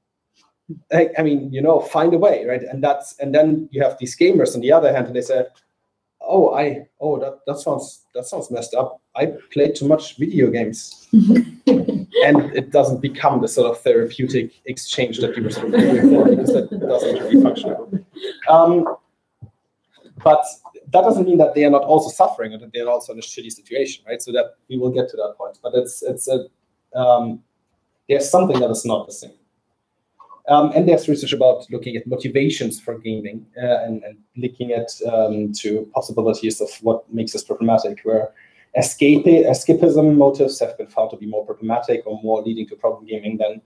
I mean, find a way, right? And then you have these gamers on the other hand, and they say, that sounds messed up. I played too much video games. And it doesn't become the sort of therapeutic exchange that you were sort of looking for, because that doesn't really function. But that doesn't mean that they are not also suffering or that they're also in a shitty situation, right? So that we will get to that point. But there's something that is not the same. And there's research about looking at motivations for gaming and looking at to possibilities of what makes this problematic, where escapism motives have been found to be more problematic or more leading to problem gaming than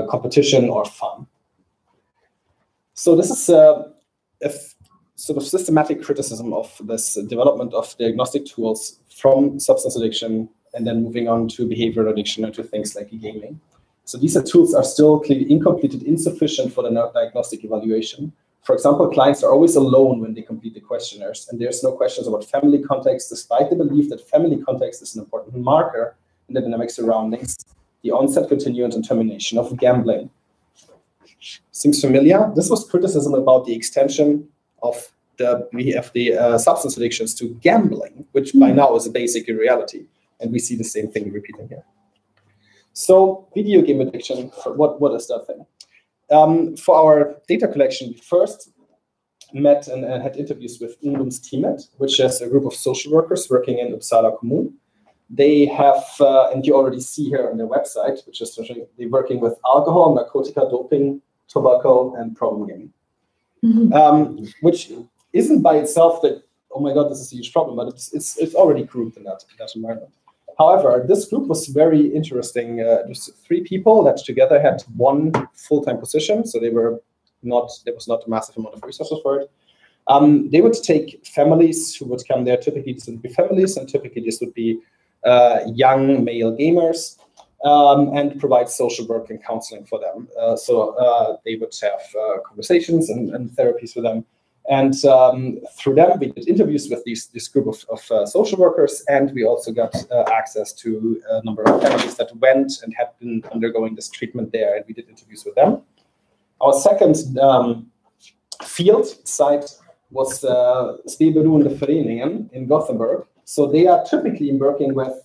competition or fun. So this is a sort of systematic criticism of this development of diagnostic tools from substance addiction and then moving on to behavioral addiction and to things like gaming. So these tools are still clearly incomplete and insufficient for the diagnostic evaluation. For example, clients are always alone when they complete the questionnaires, and there's no questions about family context, despite the belief that family context is an important marker in the dynamic surroundings, the onset, continuance, and termination of gambling. Seems familiar? This was criticism about the extension of the substance addictions to gambling, which by now is a basic reality, and we see the same thing repeating here. So video game addiction, what is that thing? For our data collection, we first met and had interviews with Ungdomsteamet, which is a group of social workers working in Uppsala Kommun. They have, and you already see here on their website, which is they're working with alcohol, narcotica, doping, tobacco, and problem gaming, which isn't by itself that, oh my God, this is a huge problem, but it's already grouped in that environment. However, this group was very interesting. There's 3 people that together had 1 full-time position, so there was not a massive amount of resources for it. They would take families who would come there. Typically, this would be families, and typically this would be young male gamers, and provide social work and counseling for them. So they would have conversations and therapies with them. And through them, we did interviews with this group of social workers, and we also got access to a number of families that went and had been undergoing this treatment there, and we did interviews with them. Our second field site was Spelberoende Föreningen in Gothenburg. So they are typically working with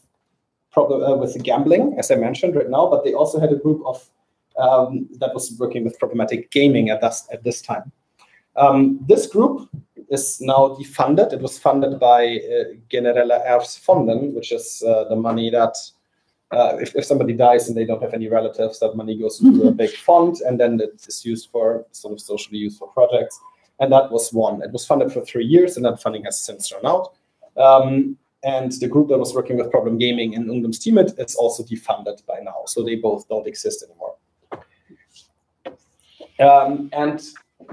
gambling, as I mentioned right now, but they also had a group of that was working with problematic gaming at this time. This group is now defunded. It was funded by Generella Arvsfonden, which is the money that if somebody dies and they don't have any relatives, that money goes into a big fund, and then it is used for sort of socially useful projects. And that was one. It was funded for 3 years, and that funding has since run out. And the group that was working with problem gaming in Ungdomsteamet is also defunded by now, so they both don't exist anymore. And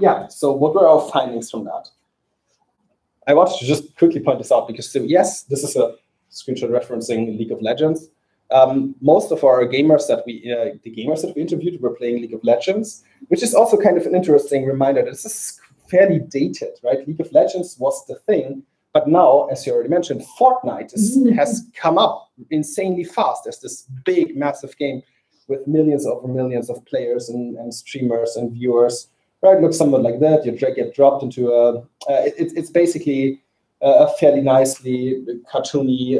yeah, so what were our findings from that? I wanted to just quickly point this out because, so yes, this is a screenshot referencing League of Legends. Most of our gamers that we interviewed were playing League of Legends, which is also kind of an interesting reminder that this is fairly dated, right? League of Legends was the thing, but now, as you already mentioned, Fortnite has come up insanely fast as this big, massive game with millions over millions of players and streamers and viewers. Right, looks somewhat like that. You get dropped into a. It's basically a fairly nicely cartoony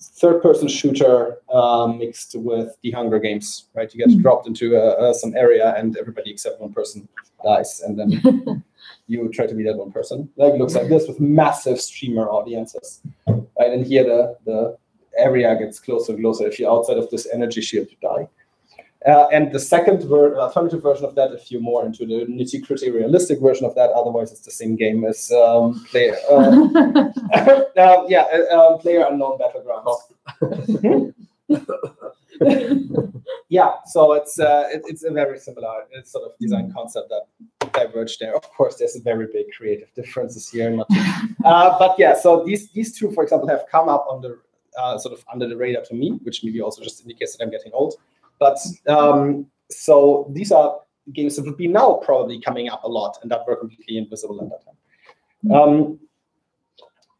third-person shooter mixed with the Hunger Games. Right, you get dropped into some area, and everybody except one person dies, and then you try to be that one person. Like, it looks like this with massive streamer audiences. Right, and here the area gets closer and closer. If you're outside of this energy shield, you die. And the second alternative version of that, if you're more into the nitty-gritty realistic version of that, otherwise it's the same game as Player Unknown Battlegrounds. Yeah, so it's a very similar sort of design concept that diverged there. Of course, there's a very big creative differences here. But yeah, so these two, for example, have come up on the sort of under the radar to me, which maybe also just indicates that I'm getting old. But so these are games that would be now probably coming up a lot, and that were completely invisible at that time.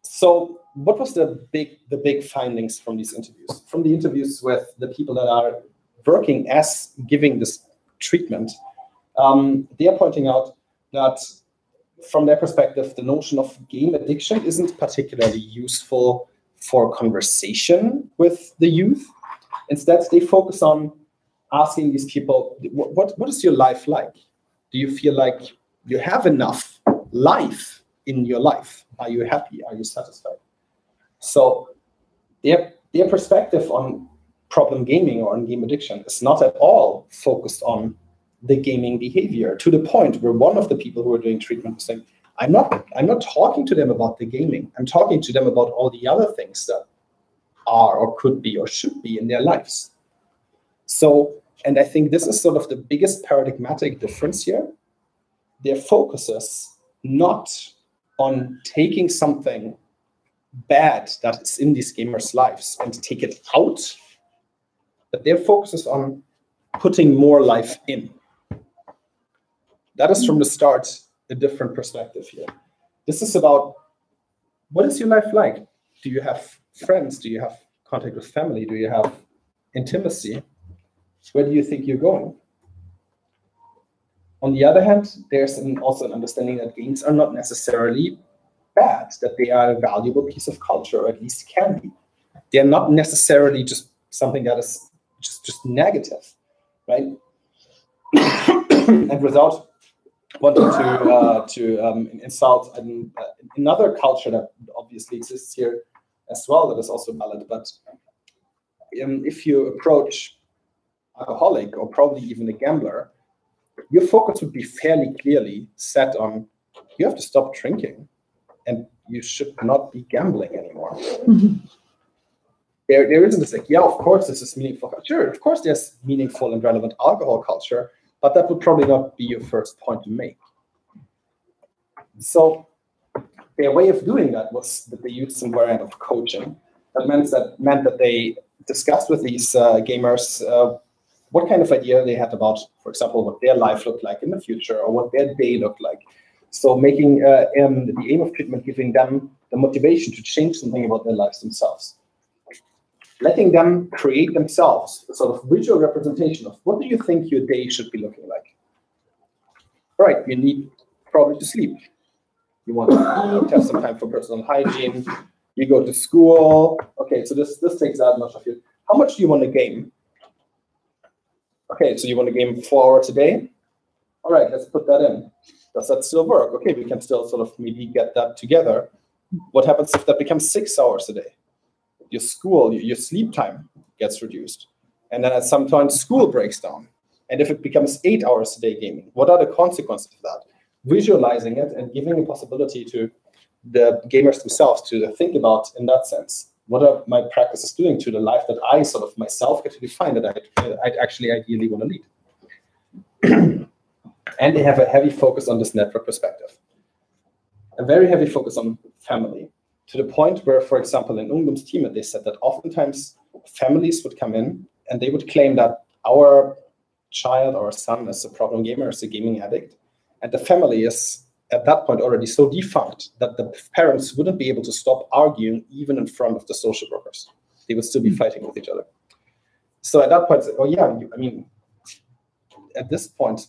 So what was the big findings from these interviews? From the interviews with the people that are working as giving this treatment, they are pointing out that from their perspective, the notion of game addiction isn't particularly useful for conversation with the youth. Instead, they focus on asking these people, what is your life like? Do you feel like you have enough life in your life? Are you happy? Are you satisfied? So their perspective on problem gaming or on game addiction is not at all focused on the gaming behavior, to the point where one of the people who are doing treatment was saying, I'm not talking to them about the gaming. I'm talking to them about all the other things that are or could be or should be in their lives. So, and I think this is sort of the biggest paradigmatic difference here. Their focus is not on taking something bad that is in these gamers' lives and take it out, but their focus is on putting more life in. That is from the start a different perspective here. This is about, what is your life like? Do you have friends? Do you have contact with family? Do you have intimacy? Where do you think you're going? On the other hand, there's also an understanding that games are not necessarily bad, that they are a valuable piece of culture, or at least can be. They're not necessarily just something that is just negative, right? And without wanting to insult another culture that obviously exists here as well, that is also valid, but if you approach alcoholic or probably even a gambler, your focus would be fairly clearly set on, you have to stop drinking and you should not be gambling anymore. Mm-hmm. There isn't this like, yeah, of course this is meaningful. Sure, of course there's meaningful and relevant alcohol culture, but that would probably not be your first point to make. So their way of doing that was that they used some variant of coaching. That meant that they discussed with these gamers what kind of idea they had about, for example, what their life looked like in the future or what their day looked like. So making the aim of treatment, giving them the motivation to change something about their lives themselves. Letting them create themselves a sort of visual representation of what do you think your day should be looking like. All right, you need probably to sleep. You want to eat, have some time for personal hygiene. You go to school. Okay, so this takes that much of you. How much do you want to game? Okay, so you want to game 4 hours a day? All right, let's put that in. Does that still work? Okay, we can still sort of maybe get that together. What happens if that becomes 6 hours a day? Your school, your sleep time gets reduced. And then at some point, school breaks down. And if it becomes 8 hours a day gaming, what are the consequences of that? Visualizing it and giving a possibility to the gamers themselves to think about in that sense. What are my practices doing to the life that I sort of myself get to define, that I'd actually ideally want to lead? And they have a heavy focus on this network perspective. A very heavy focus on family. To the point where, for example, in Ungdomsteamet, they said that oftentimes families would come in and they would claim that our child or son is a problem gamer, is a gaming addict. And the family is at that point already so defunct that the parents wouldn't be able to stop arguing even in front of the social workers. They would still be fighting with each other. So at that point, oh yeah, I mean, at this point,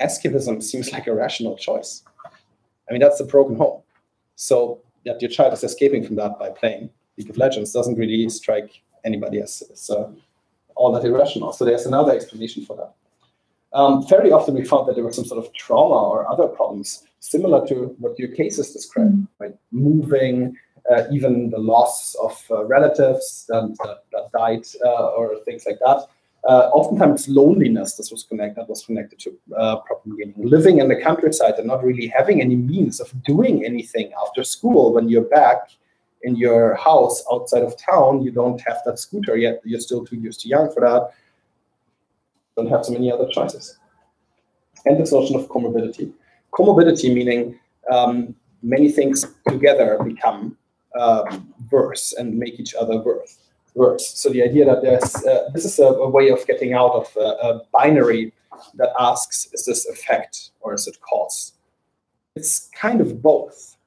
escapism seems like a rational choice. I mean, that's a broken home. So that your child is escaping from that by playing League of Legends doesn't really strike anybody as all that irrational. So there's another explanation for that. Very often we found that there was some sort of trauma or other problems similar to what your cases describe, right? Moving, even the loss of relatives that died or things like that. Oftentimes loneliness was connected to problem gaming. Living in the countryside and not really having any means of doing anything after school. When you're back in your house outside of town, you don't have that scooter yet. You're still 2 years too young for that. Don't have so many other choices. And this notion of comorbidity. Comorbidity meaning many things together become worse and make each other worse. So the idea that this is a way of getting out of a binary that asks, is this effect or is it cause? It's kind of both.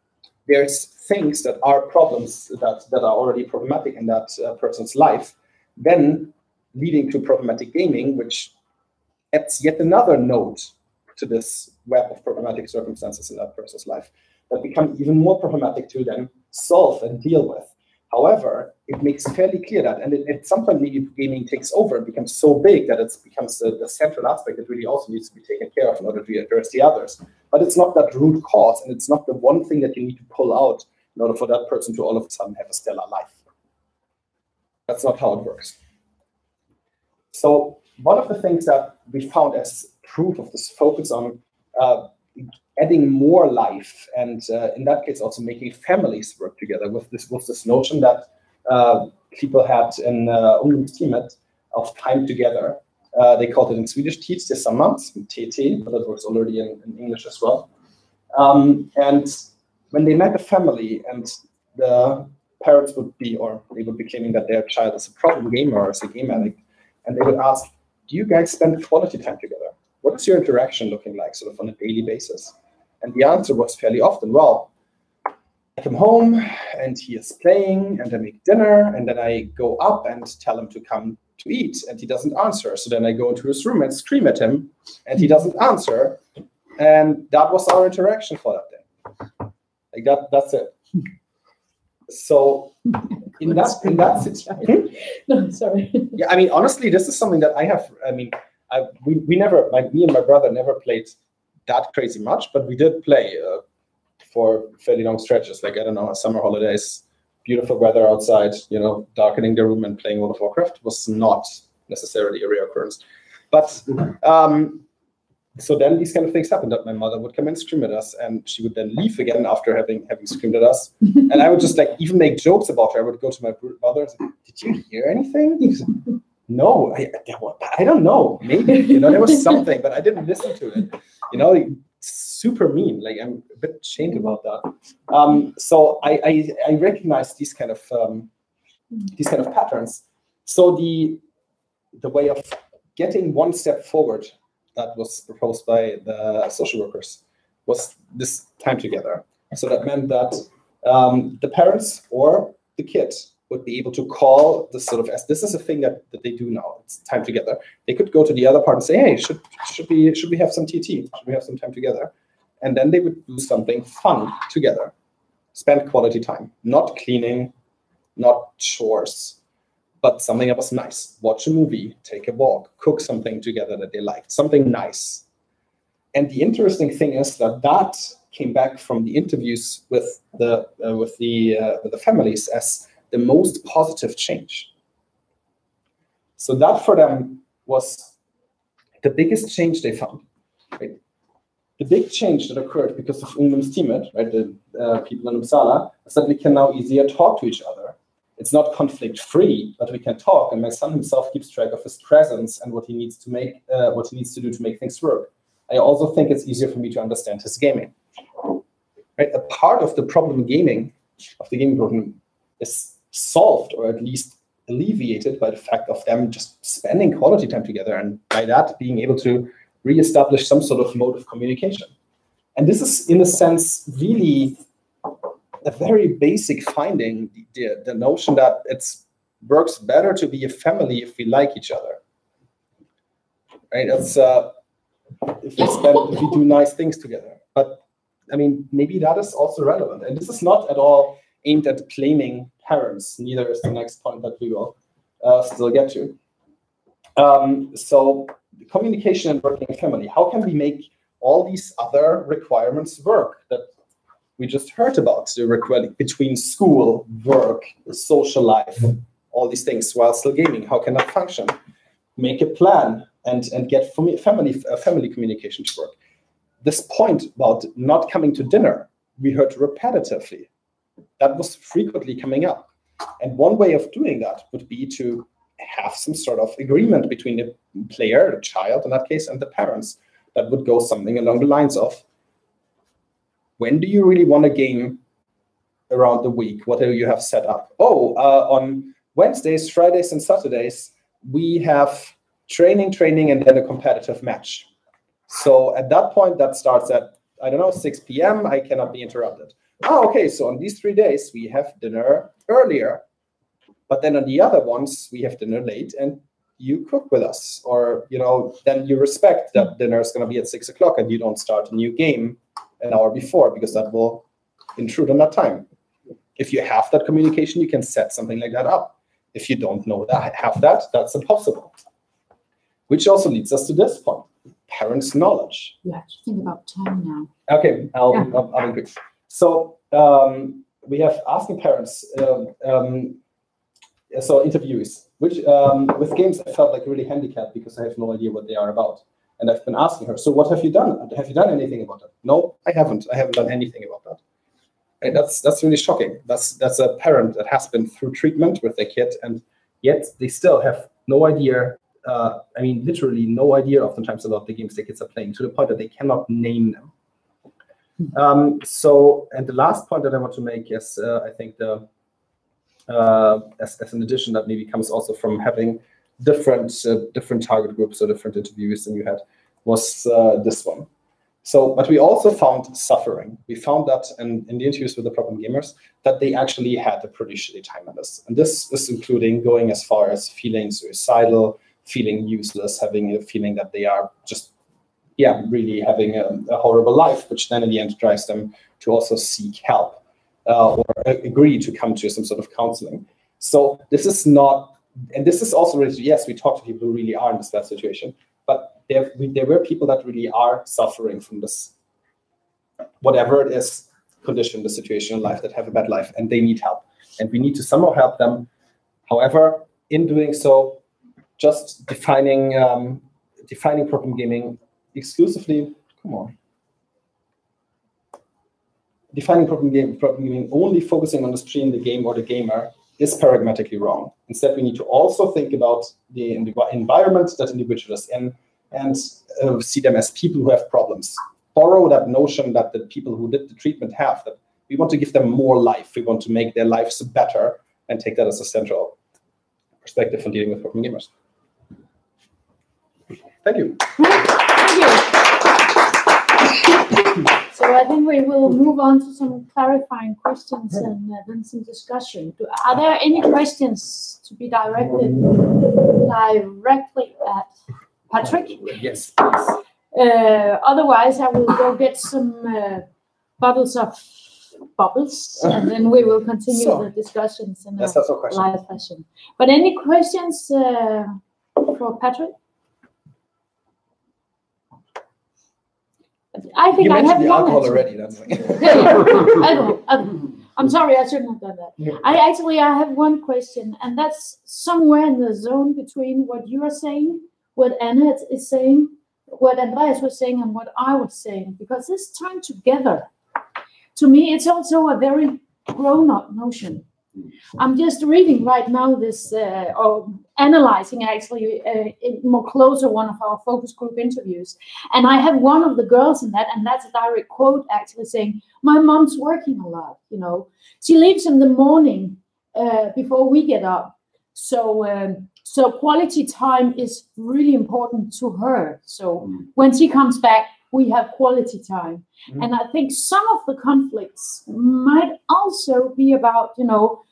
There's things that are problems that are already problematic in that person's life, then leading to problematic gaming, which adds yet another node to this web of problematic circumstances in that person's life that become even more problematic to then solve and deal with. However, it makes fairly clear that, and at some point maybe gaming takes over and becomes so big that it becomes the central aspect that really also needs to be taken care of in order to address the others. But it's not that root cause, and it's not the one thing that you need to pull out in order for that person to all of a sudden have a stellar life. That's not how it works. So one of the things that we found as proof of this focus on adding more life, and in that case also making families work together with this notion that people had in ungdomsteamet of time together. They called it in Swedish tid tillsammans, TT, but that works already in English as well. And when they met a family and the parents would be claiming that their child is a problem gamer or is a game addict, and they would ask, do you guys spend quality time together? What is your interaction looking like sort of on a daily basis? And the answer was fairly often, well, I come home and he is playing and I make dinner and then I go up and tell him to come to eat and he doesn't answer. So then I go into his room and scream at him and he doesn't answer. And that was our interaction for that day. Like that's it. So in that situation, No, sorry. yeah, I mean, honestly, this is something that I have, we never, me and my brother never played that crazy much, but we did play for fairly long stretches, like, I don't know, summer holidays, beautiful weather outside, darkening the room and playing World of Warcraft was not necessarily a rare occurrence. But so then these kind of things happened, that my mother would come and scream at us and she would then leave again after having screamed at us. And I would just even make jokes about her. I would go to my brother and say, did you hear anything? He said, no, I don't know. Maybe, there was something, but I didn't listen to it. Super mean. Like, I'm a bit ashamed about that. So I recognize these kind of patterns. So the way of getting one step forward that was proposed by the social workers was this time together. So that meant that the parents or the kid would be able to call this sort of, as this is a thing that they do now, it's time together. They could go to the other part and say, hey, should we have some TT? Should we have some time together? And then they would do something fun together, spend quality time, not cleaning, not chores, but something that was nice. Watch a movie, take a walk, cook something together that they liked, something nice. And the interesting thing is that came back from the interviews with the families as the most positive change. So that for them was the biggest change they found. Right? The big change that occurred because of ungdomsteamet, right? The people in Uppsala, is that we can now easier talk to each other. It's not conflict-free, but we can talk. And my son himself keeps track of his presence and what he needs to do to make things work. I also think it's easier for me to understand his gaming. Right? A part of the problem of the gaming problem is solved, or at least alleviated, by the fact of them just spending quality time together, and by that being able to reestablish some sort of mode of communication. And this is, in a sense, really a very basic finding, the notion that it works better to be a family if we like each other. Right? That's if we do nice things together. But I mean, maybe that is also relevant. And this is not at all aimed at blaming parents. Neither is the next point that we will still get to. So communication and working in family. How can we make all these other requirements work that we just heard about? The requirement between school, work, social life, all these things while still gaming. How can that function? Make a plan and get family communication to work. This point about not coming to dinner, we heard repetitively. That was frequently coming up. And one way of doing that would be to have some sort of agreement between the player, the child in that case, and the parents. That would go something along the lines of, when do you really want a game around the week? What do you have set up? On Wednesdays, Fridays, and Saturdays, we have training, and then a competitive match. So at that point, that starts at, 6 p.m. I cannot be interrupted. Okay, so on these 3 days, we have dinner earlier. But then on the other ones, we have dinner late, and you cook with us. Or, then you respect that dinner is going to be at 6 o'clock, and you don't start a new game an hour before, because that will intrude on that time. If you have that communication, you can set something like that up. If you don't know that, that's impossible. Which also leads us to this point: parents' knowledge. You have to think about time now. Okay, I'll be quick. So we have asking parents, so interviewees, which with games I felt like really handicapped because I have no idea what they are about. And I've been asking her, so what have you done? Have you done anything about that? No, I haven't. I haven't done anything about that. And that's really shocking. That's a parent that has been through treatment with their kid, and yet they still have no idea. I mean, literally no idea oftentimes about the games their kids are playing, to the point that they cannot name them. So, and the last point that I want to make is, I think as an addition that maybe comes also from having different target groups or different interviews than you had, was this one. So, but we also found suffering. We found that in the interviews with the problem gamers, that they actually had a pretty shitty time on this. And this is including going as far as feeling suicidal, feeling useless, having a feeling that they are just, really having a horrible life, which then in the end drives them to also seek help or agree to come to some sort of counseling. So this is not, and this is also really, yes, we talk to people who really are in this bad situation, but there were people that really are suffering from this, whatever it is, condition, the situation in life, that have a bad life, and they need help. And we need to somehow help them. However, in doing so, just defining problem gaming exclusively, defining problem gaming only focusing on the screen, the game, or the gamer is paradigmatically wrong. Instead, we need to also think about the environment that individual is in, and see them as people who have problems. Borrow that notion that the people who did the treatment have, that we want to give them more life, we want to make their lives better, and take that as a central perspective for dealing with problem gamers. Thank you. Thank you. So I think we will move on to some clarifying questions and then some discussion. Are there any questions to be directed directly at Patrick? Yes. Otherwise, I will go get some bottles of bubbles, and then we will continue the discussions in a live fashion. But any questions for Patrick? I think I have one alcohol already. That's I'm sorry, I shouldn't have done that. Yeah. I have one question, and that's somewhere in the zone between what you are saying, what Anna is saying, what Andreas was saying, and what I was saying. Because this time together, to me, it's also a very grown-up notion. I'm just reading right now this, or analyzing actually more closer one of our focus group interviews. And I have one of the girls in that, and that's a direct quote actually saying, my mom's working a lot, you know. She leaves in the morning before we get up. So quality time is really important to her. So when she comes back, we have quality time. Mm-hmm. And I think some of the conflicts might also be about, you know,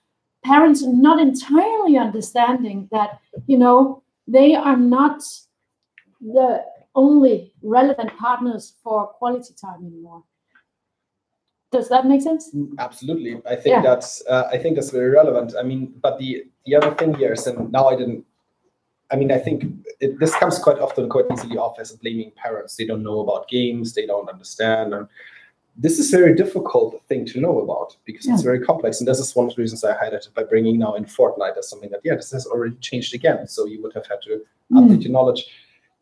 parents not entirely understanding that, you know, they are not the only relevant partners for quality time anymore. Does that make sense? Absolutely. I think that's very relevant. I mean, but the other thing here is, and now I think this comes quite often, quite easily off as blaming parents. They don't know about games, they don't understand. And this is a very difficult thing to know about because it's very complex. And this is one of the reasons I highlighted by bringing now in Fortnite as something that, this has already changed again. So you would have had to update your knowledge.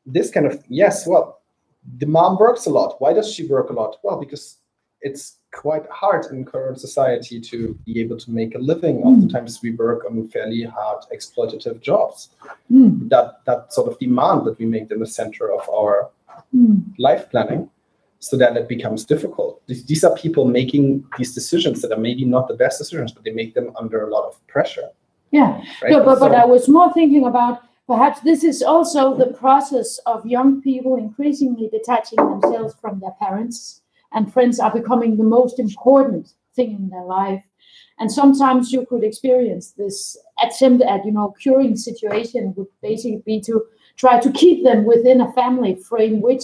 This kind of, the mom works a lot. Why does she work a lot? Well, because it's quite hard in current society to be able to make a living. Oftentimes we work on fairly hard exploitative jobs that sort of demand that we make them the center of our life planning, so that it becomes difficult. These are people making these decisions that are maybe not the best decisions, but they make them under a lot of pressure. Yeah, right? But I was more thinking about perhaps this is also the process of young people increasingly detaching themselves from their parents, and friends are becoming the most important thing in their life. And sometimes you could experience this attempt at, curing situation would basically be to try to keep them within a family frame, which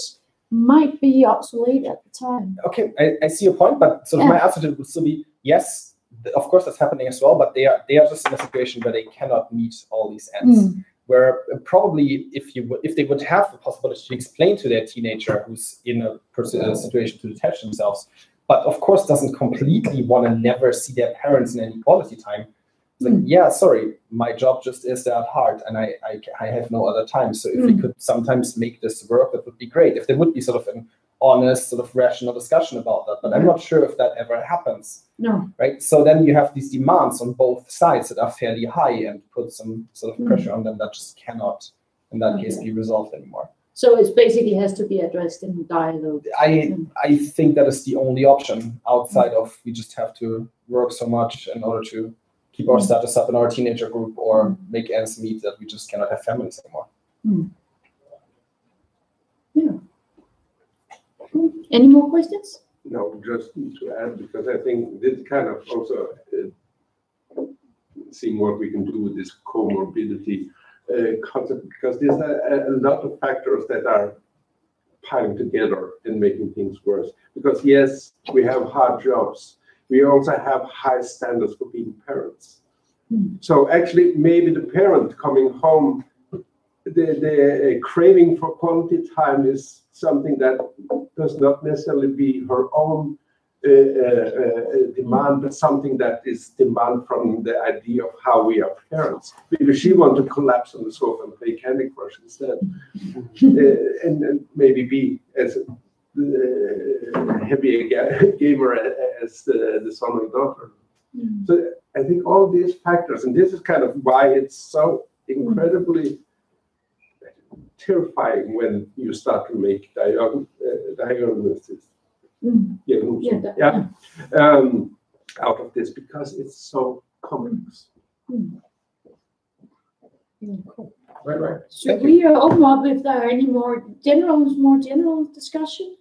might be obsolete at the time. Okay, I see your point, but sort of my answer to it would still be, yes, of course that's happening as well, but they are just in a situation where they cannot meet all these ends. Where probably if they would have the possibility to explain to their teenager who's in a situation to detach themselves, but of course doesn't completely want to never see their parents in any quality time. It's like, yeah, sorry, my job just is that hard, and I have no other time. So if we could sometimes make this work, that would be great. If there would be sort of an honest, sort of rational discussion about that, but I'm not sure if that ever happens. No. Right. So then you have these demands on both sides that are fairly high and put some sort of pressure on them that just cannot, in that case, be resolved anymore. So it basically has to be addressed in dialogue. I think that is the only option outside of we just have to work so much in order to keep our status up in our teenager group or make ends meet that we just cannot have families anymore. Yeah. Any more questions? No, just to add, because I think this kind of also seeing what we can do with this comorbidity concept, because there's a lot of factors that are piling together and making things worse. Because yes, we have hard jobs. We also have high standards for being parents. So actually, maybe the parent coming home, the craving for quality time is something that does not necessarily be her own demand, but something that is demand from the idea of how we are parents. Because she wants to collapse on the sofa and play Candy Crush instead, and maybe be as heavy a gamer as the son or daughter. So I think all these factors, and this is kind of why it's so incredibly terrifying when you start to make diagnoses. Out of this, because it's so complex. Right. Should we open up if there are any more general discussion?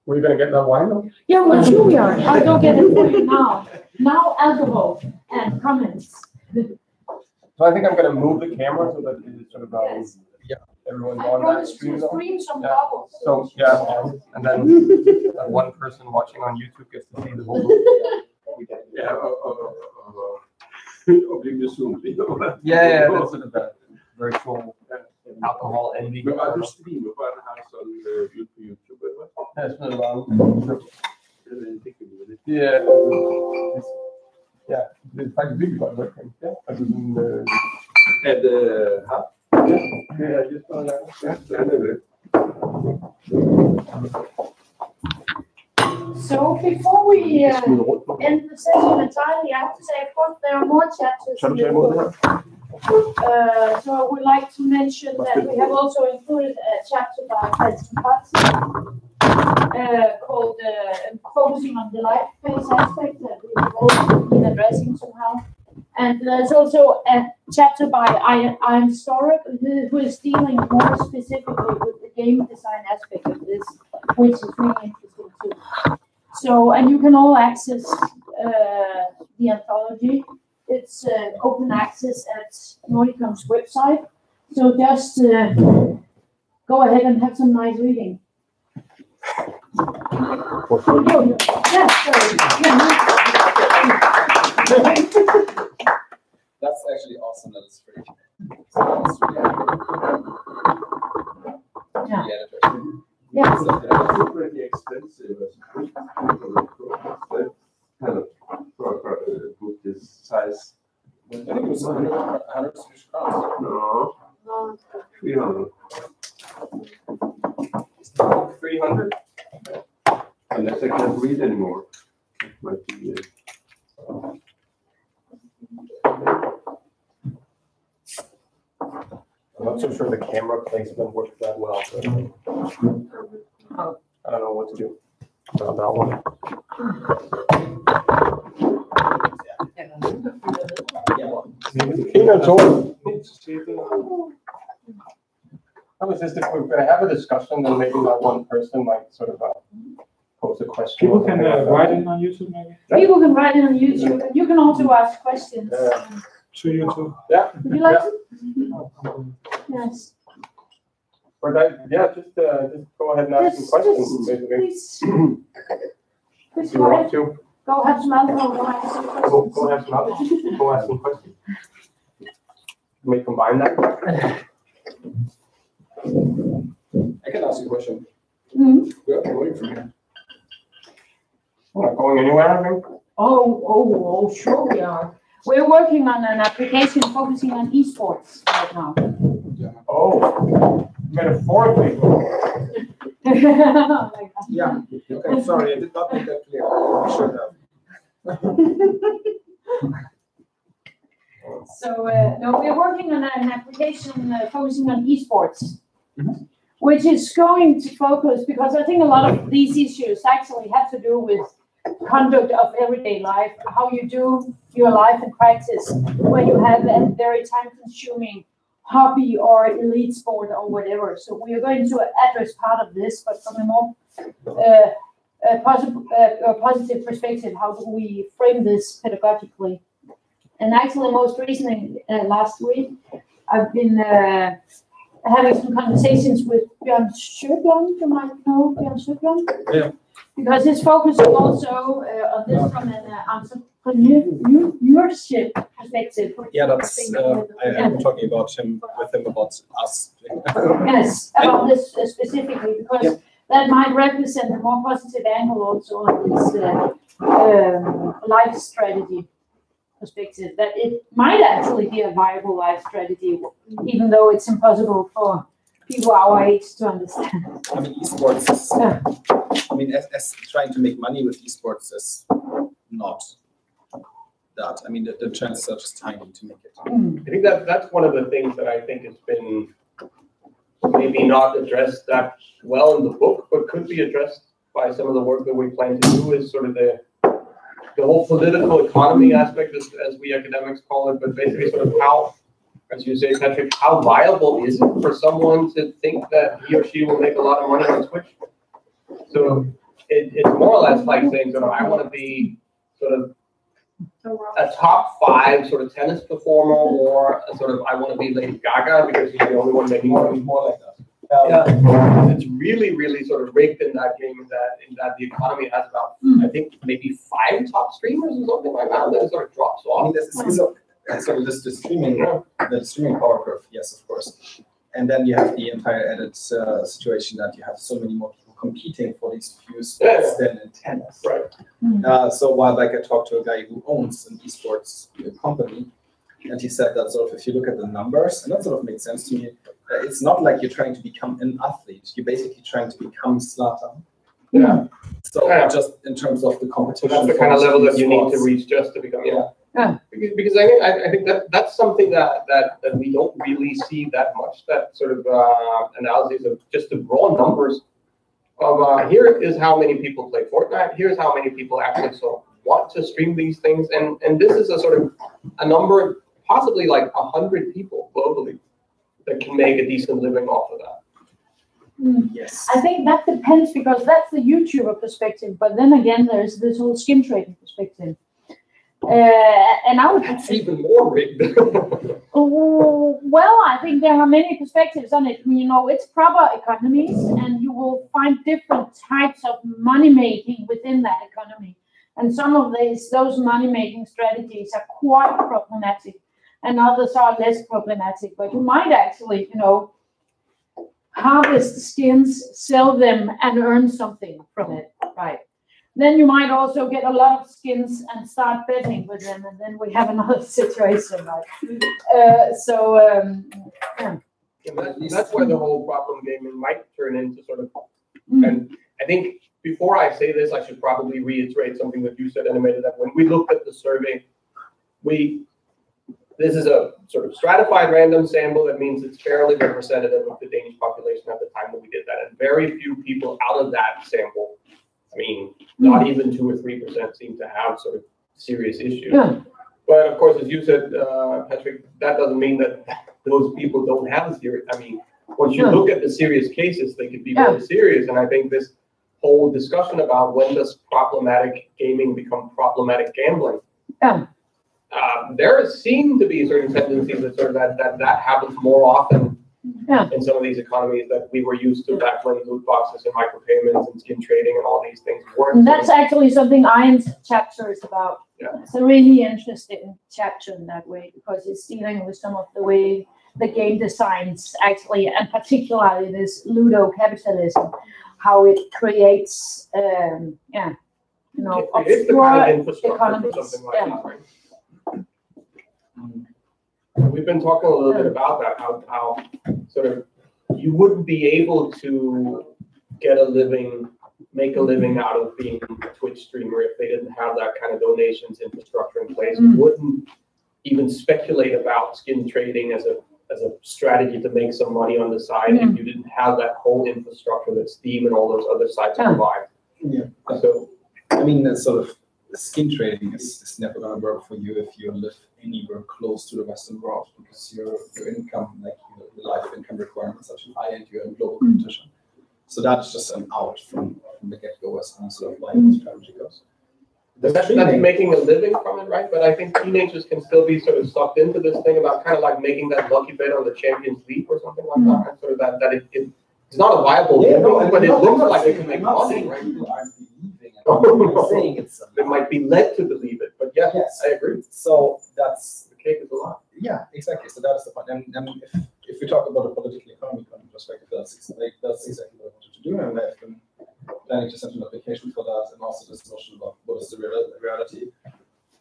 Were you going to get that wine though? Yeah, well, sure we are. I'll go get it for you now. Now alcohol and comments. So I think I'm going to move the camera so that it's sort of everyone's I on that promise screen. to stream some Yeah. bubbles. So and then one person watching on YouTube gets to see the whole movie. Yeah, that's sort of a virtual alcohol envy. Men du streamer på den här som ut på YouTube eller vad? That's sort of it's like big one, right? Yeah. Just on that. So before we end the session entirely, I have to say, of course, there are more chapters in the book. So I would like to mention that we have also included a chapter by Christian Patterson called Focusing on the Life Phase Aspect that we have also been addressing somehow. And there's also a chapter by Ian Storek who is dealing more specifically with the game design aspect of this, which is really interesting too. So, and you can all access the anthology. It's open access at Nordicom's website. So just go ahead and have some nice reading. That's actually awesome that it's free. Yeah. It's pretty expensive as kind of for a book this size. I think it was 100 Swedish crowns. No, 300. 300. Unless I can't read anymore. It might be. I'm not so sure the camera placement works that well. So I don't know what to do about that one. I was just, if we're going to have a discussion, then maybe that one person might sort of pose a question. People can write in on YouTube maybe? People can write it on YouTube, and you can also ask questions. To YouTube. Yeah. Would you like to? Yes. Or that, just go ahead and ask some questions. Basically. Please If you want to. Go have some alcohol. Go have some questions. Go have some other, go ask some questions. Can we combine that? I can ask you a question. Mhm. Where are we going from here? We're not going anywhere, I think. Oh, sure we are. We're working on an application focusing on esports right now. Oh, metaphorically. Like that. Yeah. Okay. Sorry, I did not make that clear. I should have. So, no, we're working on an application focusing on esports, Mhm. which is going to focus, because I think a lot of these issues actually have to do with conduct of everyday life, how you do your life in practice when you have a very time-consuming hobby or elite sport or whatever. So we are going to address part of this, but from a more positive perspective, how do we frame this pedagogically? And actually, most recently, last week, I've been having some conversations with Bjørn Sjöblom. You might know Bjørn Sjöblom. Yeah. Because his focus is also on this from an entrepreneurship perspective. Yeah, that's. I'm talking about him with him about us. Yes, about this specifically, because that might represent a more positive angle also on this life strategy perspective, that it might actually be a viable life strategy, even though it's impossible for people our age to understand. I mean, esports is, I mean, as trying to make money with esports is not that. I mean, the chances are just tiny to make it. I think that's one of the things that I think has been maybe not addressed that well in the book, but could be addressed by some of the work that we plan to do, is sort of the whole political economy aspect, as we academics call it, but basically sort of how, as you say, Patrick, how viable is it for someone to think that he or she will make a lot of money on Twitch? So it's more or less like saying, sort of, I want to be sort of a top 5 sort of tennis performer, or a sort of, I want to be Lady Gaga because she's the only one making money. More like that. Yeah, it's really, really sort of rigged in that game, in that the economy has about, I think, maybe 5 top streamers or something like that. Then it sort of drops I off. mean, this is so the streaming power curve, yes, of course. And then you have the entire added situation that you have so many more people competing for these few spots than in tennis. Right. So while like I talked to a guy who owns an esports company, and he said that sort of if you look at the numbers, and that sort of makes sense to me, it's not like you're trying to become an athlete. You're basically trying to become Zlatan. Yeah. So just in terms of the competition. That's the kind of level that you need to reach just to become, Because I think that's something that we don't really see that much, that sort of analysis of just the raw numbers of here is how many people play Fortnite, here's how many people actually sort of want to stream these things, and this is a sort of a number, possibly like 100 people globally that can make a decent living off of that. Yes. I think that depends, because that's the YouTuber perspective, but then again, there's this whole skin trading perspective. And I would It's even more rigged. well, I think there are many perspectives on it. You know, it's proper economies, and you will find different types of money making within that economy. And some of those money making strategies are quite problematic, and others are less problematic. But you might actually, you know, harvest skins, sell them, and earn something from it, right? Then you might also get a lot of skins and start betting with them, and then we have another situation, right? That's where the whole problem gaming might turn into sort of. And I think before I say this, I should probably reiterate something that you said, Animated, that when we looked at the survey, this is a sort of stratified random sample. That means it's fairly representative of the Danish population at the time that we did that. And very few people out of that sample, I mean, not even 2 or 3% seem to have sort of serious issues. Yeah. But of course, as you said, Patrick, that doesn't mean that those people don't have a serious. I mean, once you look at the serious cases, they could be very serious. And I think this whole discussion about when does problematic gaming become problematic gambling, there seem to be certain tendencies that sort of that happens more often Yeah. in some of these economies that we were used to back when loot boxes and micropayments and skin trading and all these things weren't. And that's actually something Iron's chapter is about. Yeah. It's a really interesting chapter in that way because it's dealing with some of the way the game designs actually, and particularly this ludo capitalism, how it creates, It's the obscure kind of infrastructure for economies. something like Yeah. that, right? We've been talking a little bit about that, how sort of you wouldn't be able to get a living, make a living out of being a Twitch streamer if they didn't have that kind of donations infrastructure in place. You wouldn't even speculate about skin trading as a strategy to make some money on the side if you didn't have that whole infrastructure that Steam and all those other sites provide. Yeah. So I mean, that sort of skin trading is never going to work for you if you live anywhere close to the Western world because your income, like your life income requirements are too high and you're in global competition. So that's just an out from the get-go as sort of like strategy goes. that's making a living from it, right? But I think teenagers can still be sort of sucked into this thing about kind of like making that lucky bet on the Champions League or something like that. And sort of that it's not a viable living, but it looks like it can make money, right? I'm saying it's It might be led to believe it, but yeah, Yes. I agree. So that's The cake is a lot. yeah, exactly. So that is the point. And if we talk about a political economy perspective, that's exactly what I wanted to do, and I've been planning to send an application for that, and also this notion about what is the reality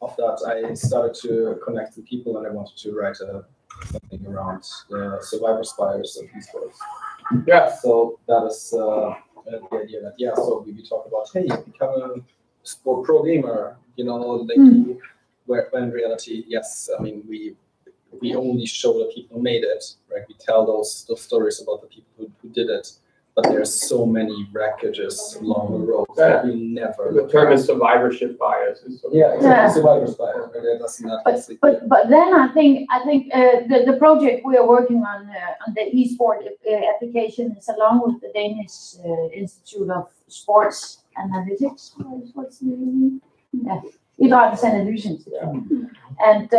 of that. I started to connect with people, and I wanted to write something around the survivor spires of esports. Yeah. So that is the idea that so we talk about become a sport pro gamer, like where in reality, yes, I mean we only show the people who made it, right? We tell those stories about the people who did it, but there's so many wreckages along the road that we never. The term is survivorship bias. Exactly. Survivor bias. Right? That's not But then I think the project we are working on the eSport application is along with the Danish Institute of Sports Analytics. What's the name? Yeah. Idrættens Analyseinstitut. And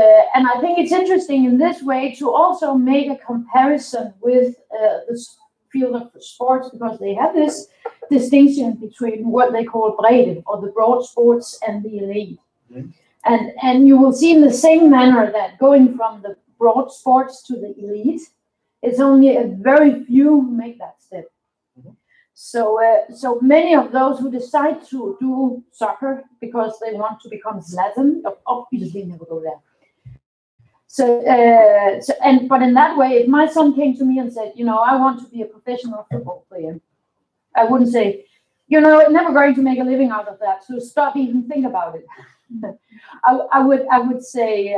I think it's interesting in this way to also make a comparison with the field of sports because they have this distinction between what they call bredde or the broad sports and the elite. And you will see in the same manner that going from the broad sports to the elite, it's only a very few who make that step. So many of those who decide to do soccer because they want to become Zlatan obviously never go there. But in that way, if my son came to me and said, I want to be a professional football player, I wouldn't say, I'm never going to make a living out of that. So stop even think about it. I would say,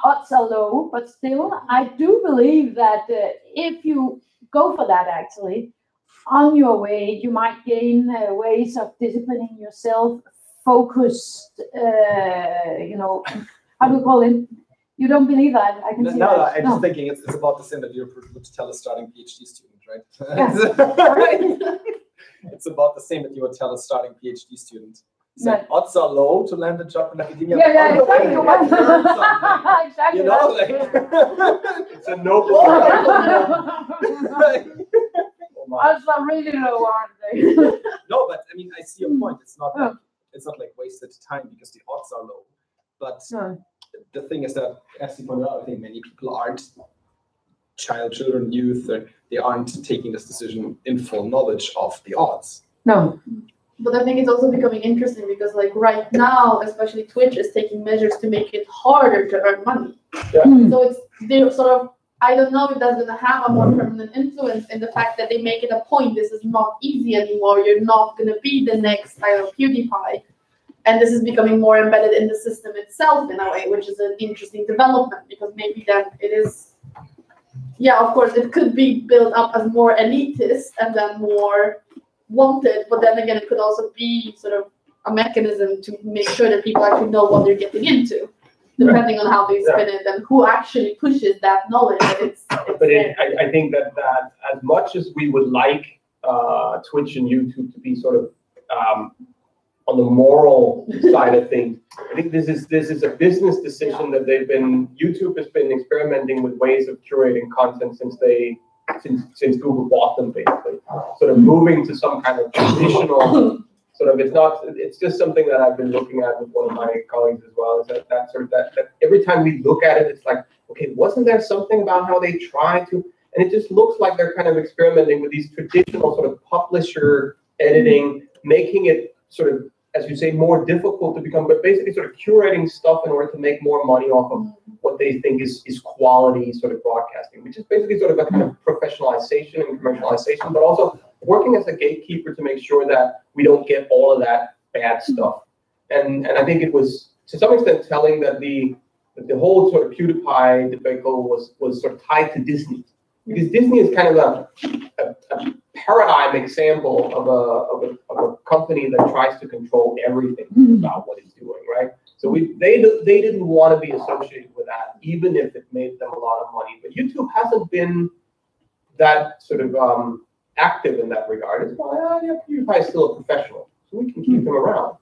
odds are low, but still, I do believe that if you go for that, actually, on your way, you might gain ways of disciplining yourself, focused, how do you call it? You don't believe that? I can see no, that. I'm just thinking it's about the same that you would tell a starting PhD student, right? Yeah. It's about the same that you would tell a starting PhD student. So Yeah. odds are low to land a job in academia. Yeah, On the way, exactly. you might learn something. Exactly. It's a noble. Odds are really low, aren't they? No, but I mean, I see your point. It's not like wasted time because the odds are low. But the thing is that, as you pointed out, I think many people aren't children, youth, they aren't taking this decision in full knowledge of the odds. No. But I think it's also becoming interesting because, right now, especially Twitch is taking measures to make it harder to earn money. Yeah. So they're sort of, I don't know if that's going to have a more permanent influence in the fact that they make it a point. This is not easy anymore. You're not going to be the next PewDiePie. And this is becoming more embedded in the system itself in a way, which is an interesting development because maybe then it is, of course, it could be built up as more elitist and then more wanted, but then again, it could also be sort of a mechanism to make sure that people actually know what they're getting into, depending on how they spin it and who actually pushes that knowledge. I think that as much as we would like Twitch and YouTube to be sort of on the moral side of things. I think this is a business decision that YouTube has been experimenting with ways of curating content since Google bought them, basically. Sort of moving to some kind of traditional sort of, it's just something that I've been looking at with one of my colleagues as well, is that every time we look at it, it's like, okay, wasn't there something about how they try to, and it just looks like they're kind of experimenting with these traditional sort of publisher editing, making it sort of, as you say, more difficult to become, but basically sort of curating stuff in order to make more money off of what they think is quality sort of broadcasting, which is basically sort of a kind of professionalization and commercialization, but also working as a gatekeeper to make sure that we don't get all of that bad stuff. And I think it was to some extent telling that the whole sort of PewDiePie debacle was sort of tied to Disney, because Disney is kind of a paradigm example of a company that tries to control everything about what it's doing, right? So they didn't want to be associated with that, even if it made them a lot of money. But YouTube hasn't been that sort of active in that regard. It's well, yeah, PewDiePie is still a professional, so we can keep him around.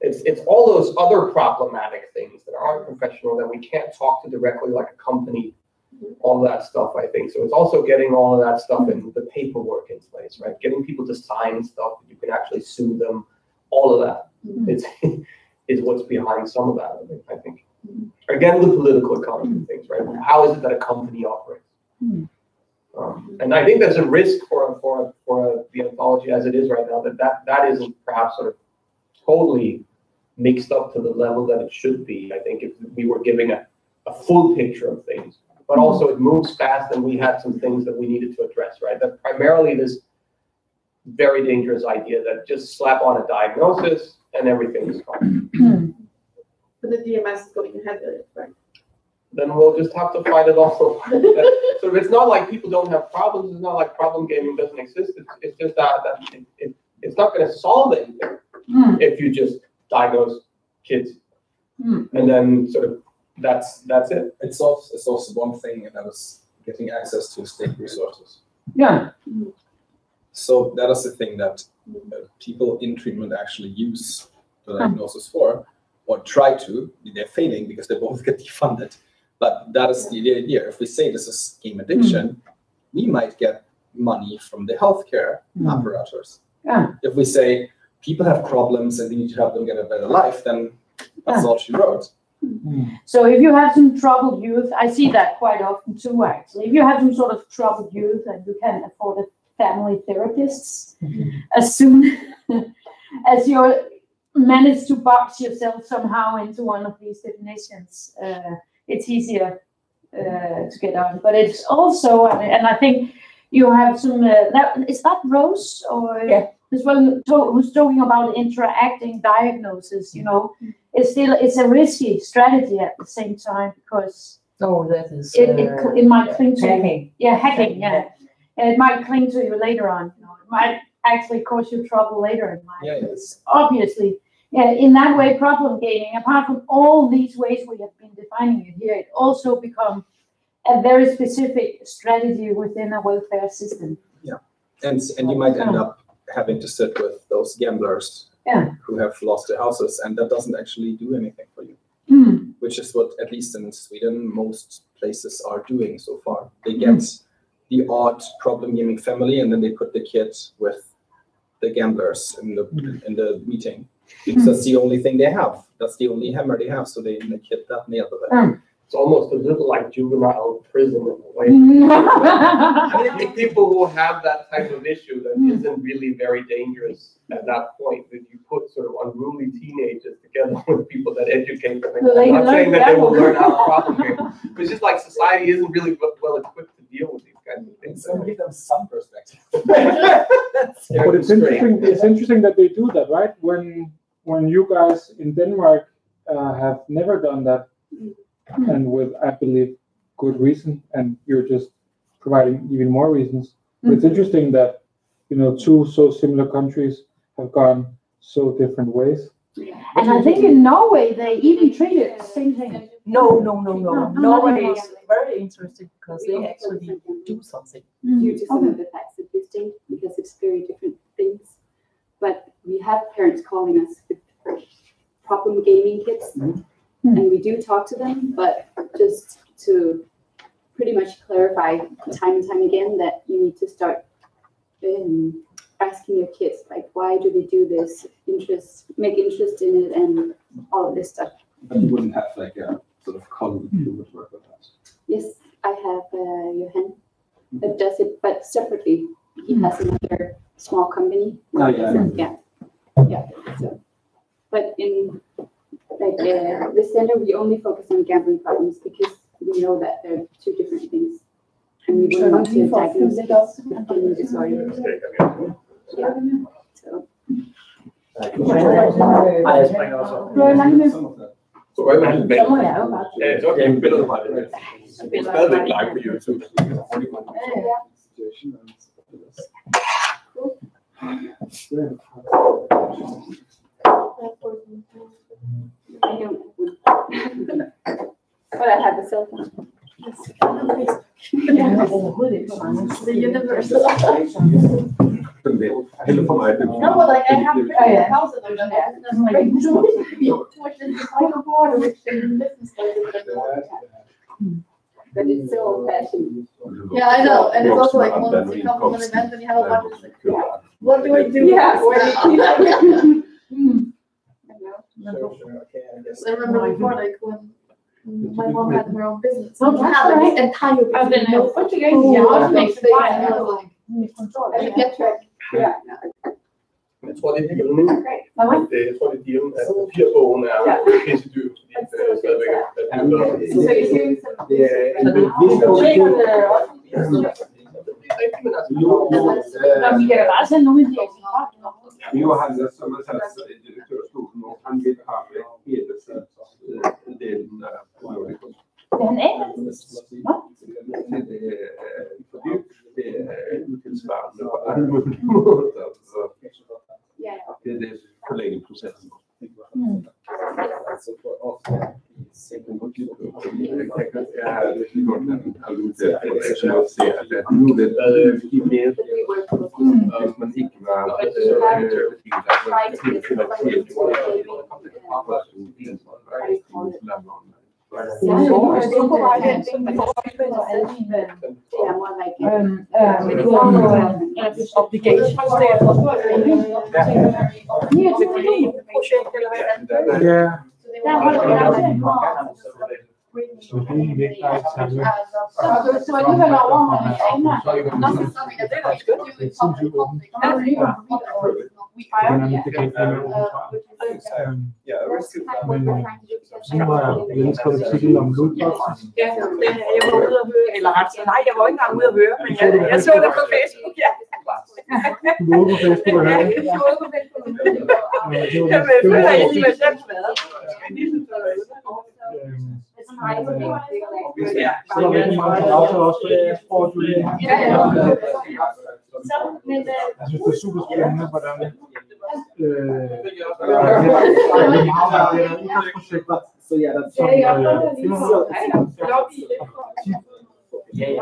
It's all those other problematic things that aren't professional that we can't talk to directly like a company. All that stuff, I think. So it's also getting all of that stuff in the paperwork in place, right? Getting people to sign stuff that you can actually sue them. All of that is what's behind some of that. I think. Again, the political economy things, right? How is it that a company operates? And I think there's a risk for the anthology as it is right now that isn't perhaps sort of totally mixed up to the level that it should be. I think if we were giving a full picture of things. But also it moves fast, and we had some things that we needed to address, right? That primarily this very dangerous idea that just slap on a diagnosis and everything is fine. But the DMS is going ahead with it, right? Then we'll just have to fight it also. So it's not like people don't have problems. It's not like problem gaming doesn't exist. It's just that it's not going to solve anything if you just diagnose kids and then sort of that's it. It's also one thing, and that is getting access to state resources. Yeah. So that is the thing that people in treatment actually use the diagnosis for, or try to. They're failing because they both get defunded. But that is the idea. If we say this is game addiction, we might get money from the healthcare apparatus. Yeah. If we say people have problems and we need to help them get a better life, then that's all she wrote. So if you have some troubled youth, I see that quite often too, actually. If you have some sort of troubled youth and you can afford a family therapists, as soon as you manage to box yourself somehow into one of these definitions, it's easier to get on. But it's also, and I think you have some, is that Rose or as well, who's talking about interacting diagnosis, you know, it's a risky strategy at the same time because that is it might cling to hacking. you. Yeah, hacking, yeah. And it might cling to you later on. You know, it might actually cause you trouble later in life. It's obviously, in that way, problem gaming, apart from all these ways we have been defining it here, it also becomes a very specific strategy within a welfare system. Yeah, and you might end up having to sit with those gamblers who have lost their houses, and that doesn't actually do anything for you, which is what, at least in Sweden, most places are doing so far. They get the odd problem gaming family, and then they put the kid with the gamblers in the meeting, because that's the only thing they have. That's the only hammer they have, so they hit that nail with it. It's almost a little like juvenile prison in a way. I think people who have that type of issue that isn't really very dangerous at that point, that you put sort of unruly teenagers together with people that educate them. I'm not saying that they will learn how to problem game. But it's just like society isn't really well equipped to deal with these kinds of things. So give them some perspective. But it's interesting. It's interesting that they do that, right? When you guys in Denmark have never done that. And with, I believe, good reason, and you're just providing even more reasons. But it's interesting that, you know, two so similar countries have gone so different ways. And I think in Norway they even treat it the same thing. No. Norway is very interesting because they actually do something. Due to some of the facts that you state, because it's very different things. But we have parents calling us with problem gaming kids, and we do talk to them, but just to pretty much clarify time and time again that you need to start asking your kids, like, why do they do this? Make interest in it, and all of this stuff. But you wouldn't have like a sort of colleague who would work with that. Yes, I have Johan that does it, but separately. He has another small company. Oh, yeah. Yeah. So, but in like the center, we only focus on gambling problems because we know that they're two different things, and we wouldn't want to diagnose gambling disorder. Yeah. So. Så må jeg jo bare. Ja, så er det billedet fra det. Det er stadigvæk live på YouTube. But I have a cell phone. The universal. Heller for mig. No, but like I have a house in there. That's like too much in the cycle board, which in business But it's so old-fashioned. Yeah, I know, and it's also like once you come from an event and you have a bunch of like, what do I do? Yeah, where do you keep I remember before, like when my mom had her own business, she had like this entire business. No food I should get track. Yeah. Jeg tror, det er dealen. Jeg tror, det er dealen, at papirbogen er pisse dyr, fordi det stadigvæk er bedre. So you're doing some. Det er en Vi kan da bare sende nogle af de Johannes, som er sat i direktørstolen, og han vil have hele delen af Nordicon. Er han af? Det er utilsvarende på alle mulige måder, så det er det forlænge processen. Jeg har virkelig godt argumenteret for det, så jeg ser, at nu er det i mere, hvis man ikke var Så det er ikke bare et samlet. Så alligevel over Det kan ikke være nu har jeg lige skrevet artikel om lootbox. Ja, jeg var ude at høre, eller ret nej, jeg var ikke engang ude at høre, men jeg så det på Facebook, ja. Du var ude på Facebook og høre det? Jeg var ude på Facebook. Jamen, jeg føler egentlig, at jeg selv været. Så er der rigtig mange aftaler også på e-sport. Jeg synes, det er super spændende, hvordan idrætsprojekter,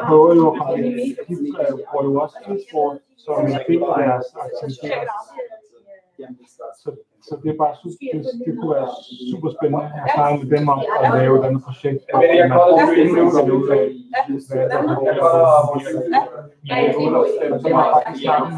prøver jo at komme ind. De bruger jo også e-sport som en del af deres aktiviteter. Så det er bare det kunne være super spændende at snakke med dem om at lave et andet projekt. Hvor man får finde ud af, hvad der er. Så man faktisk snakke med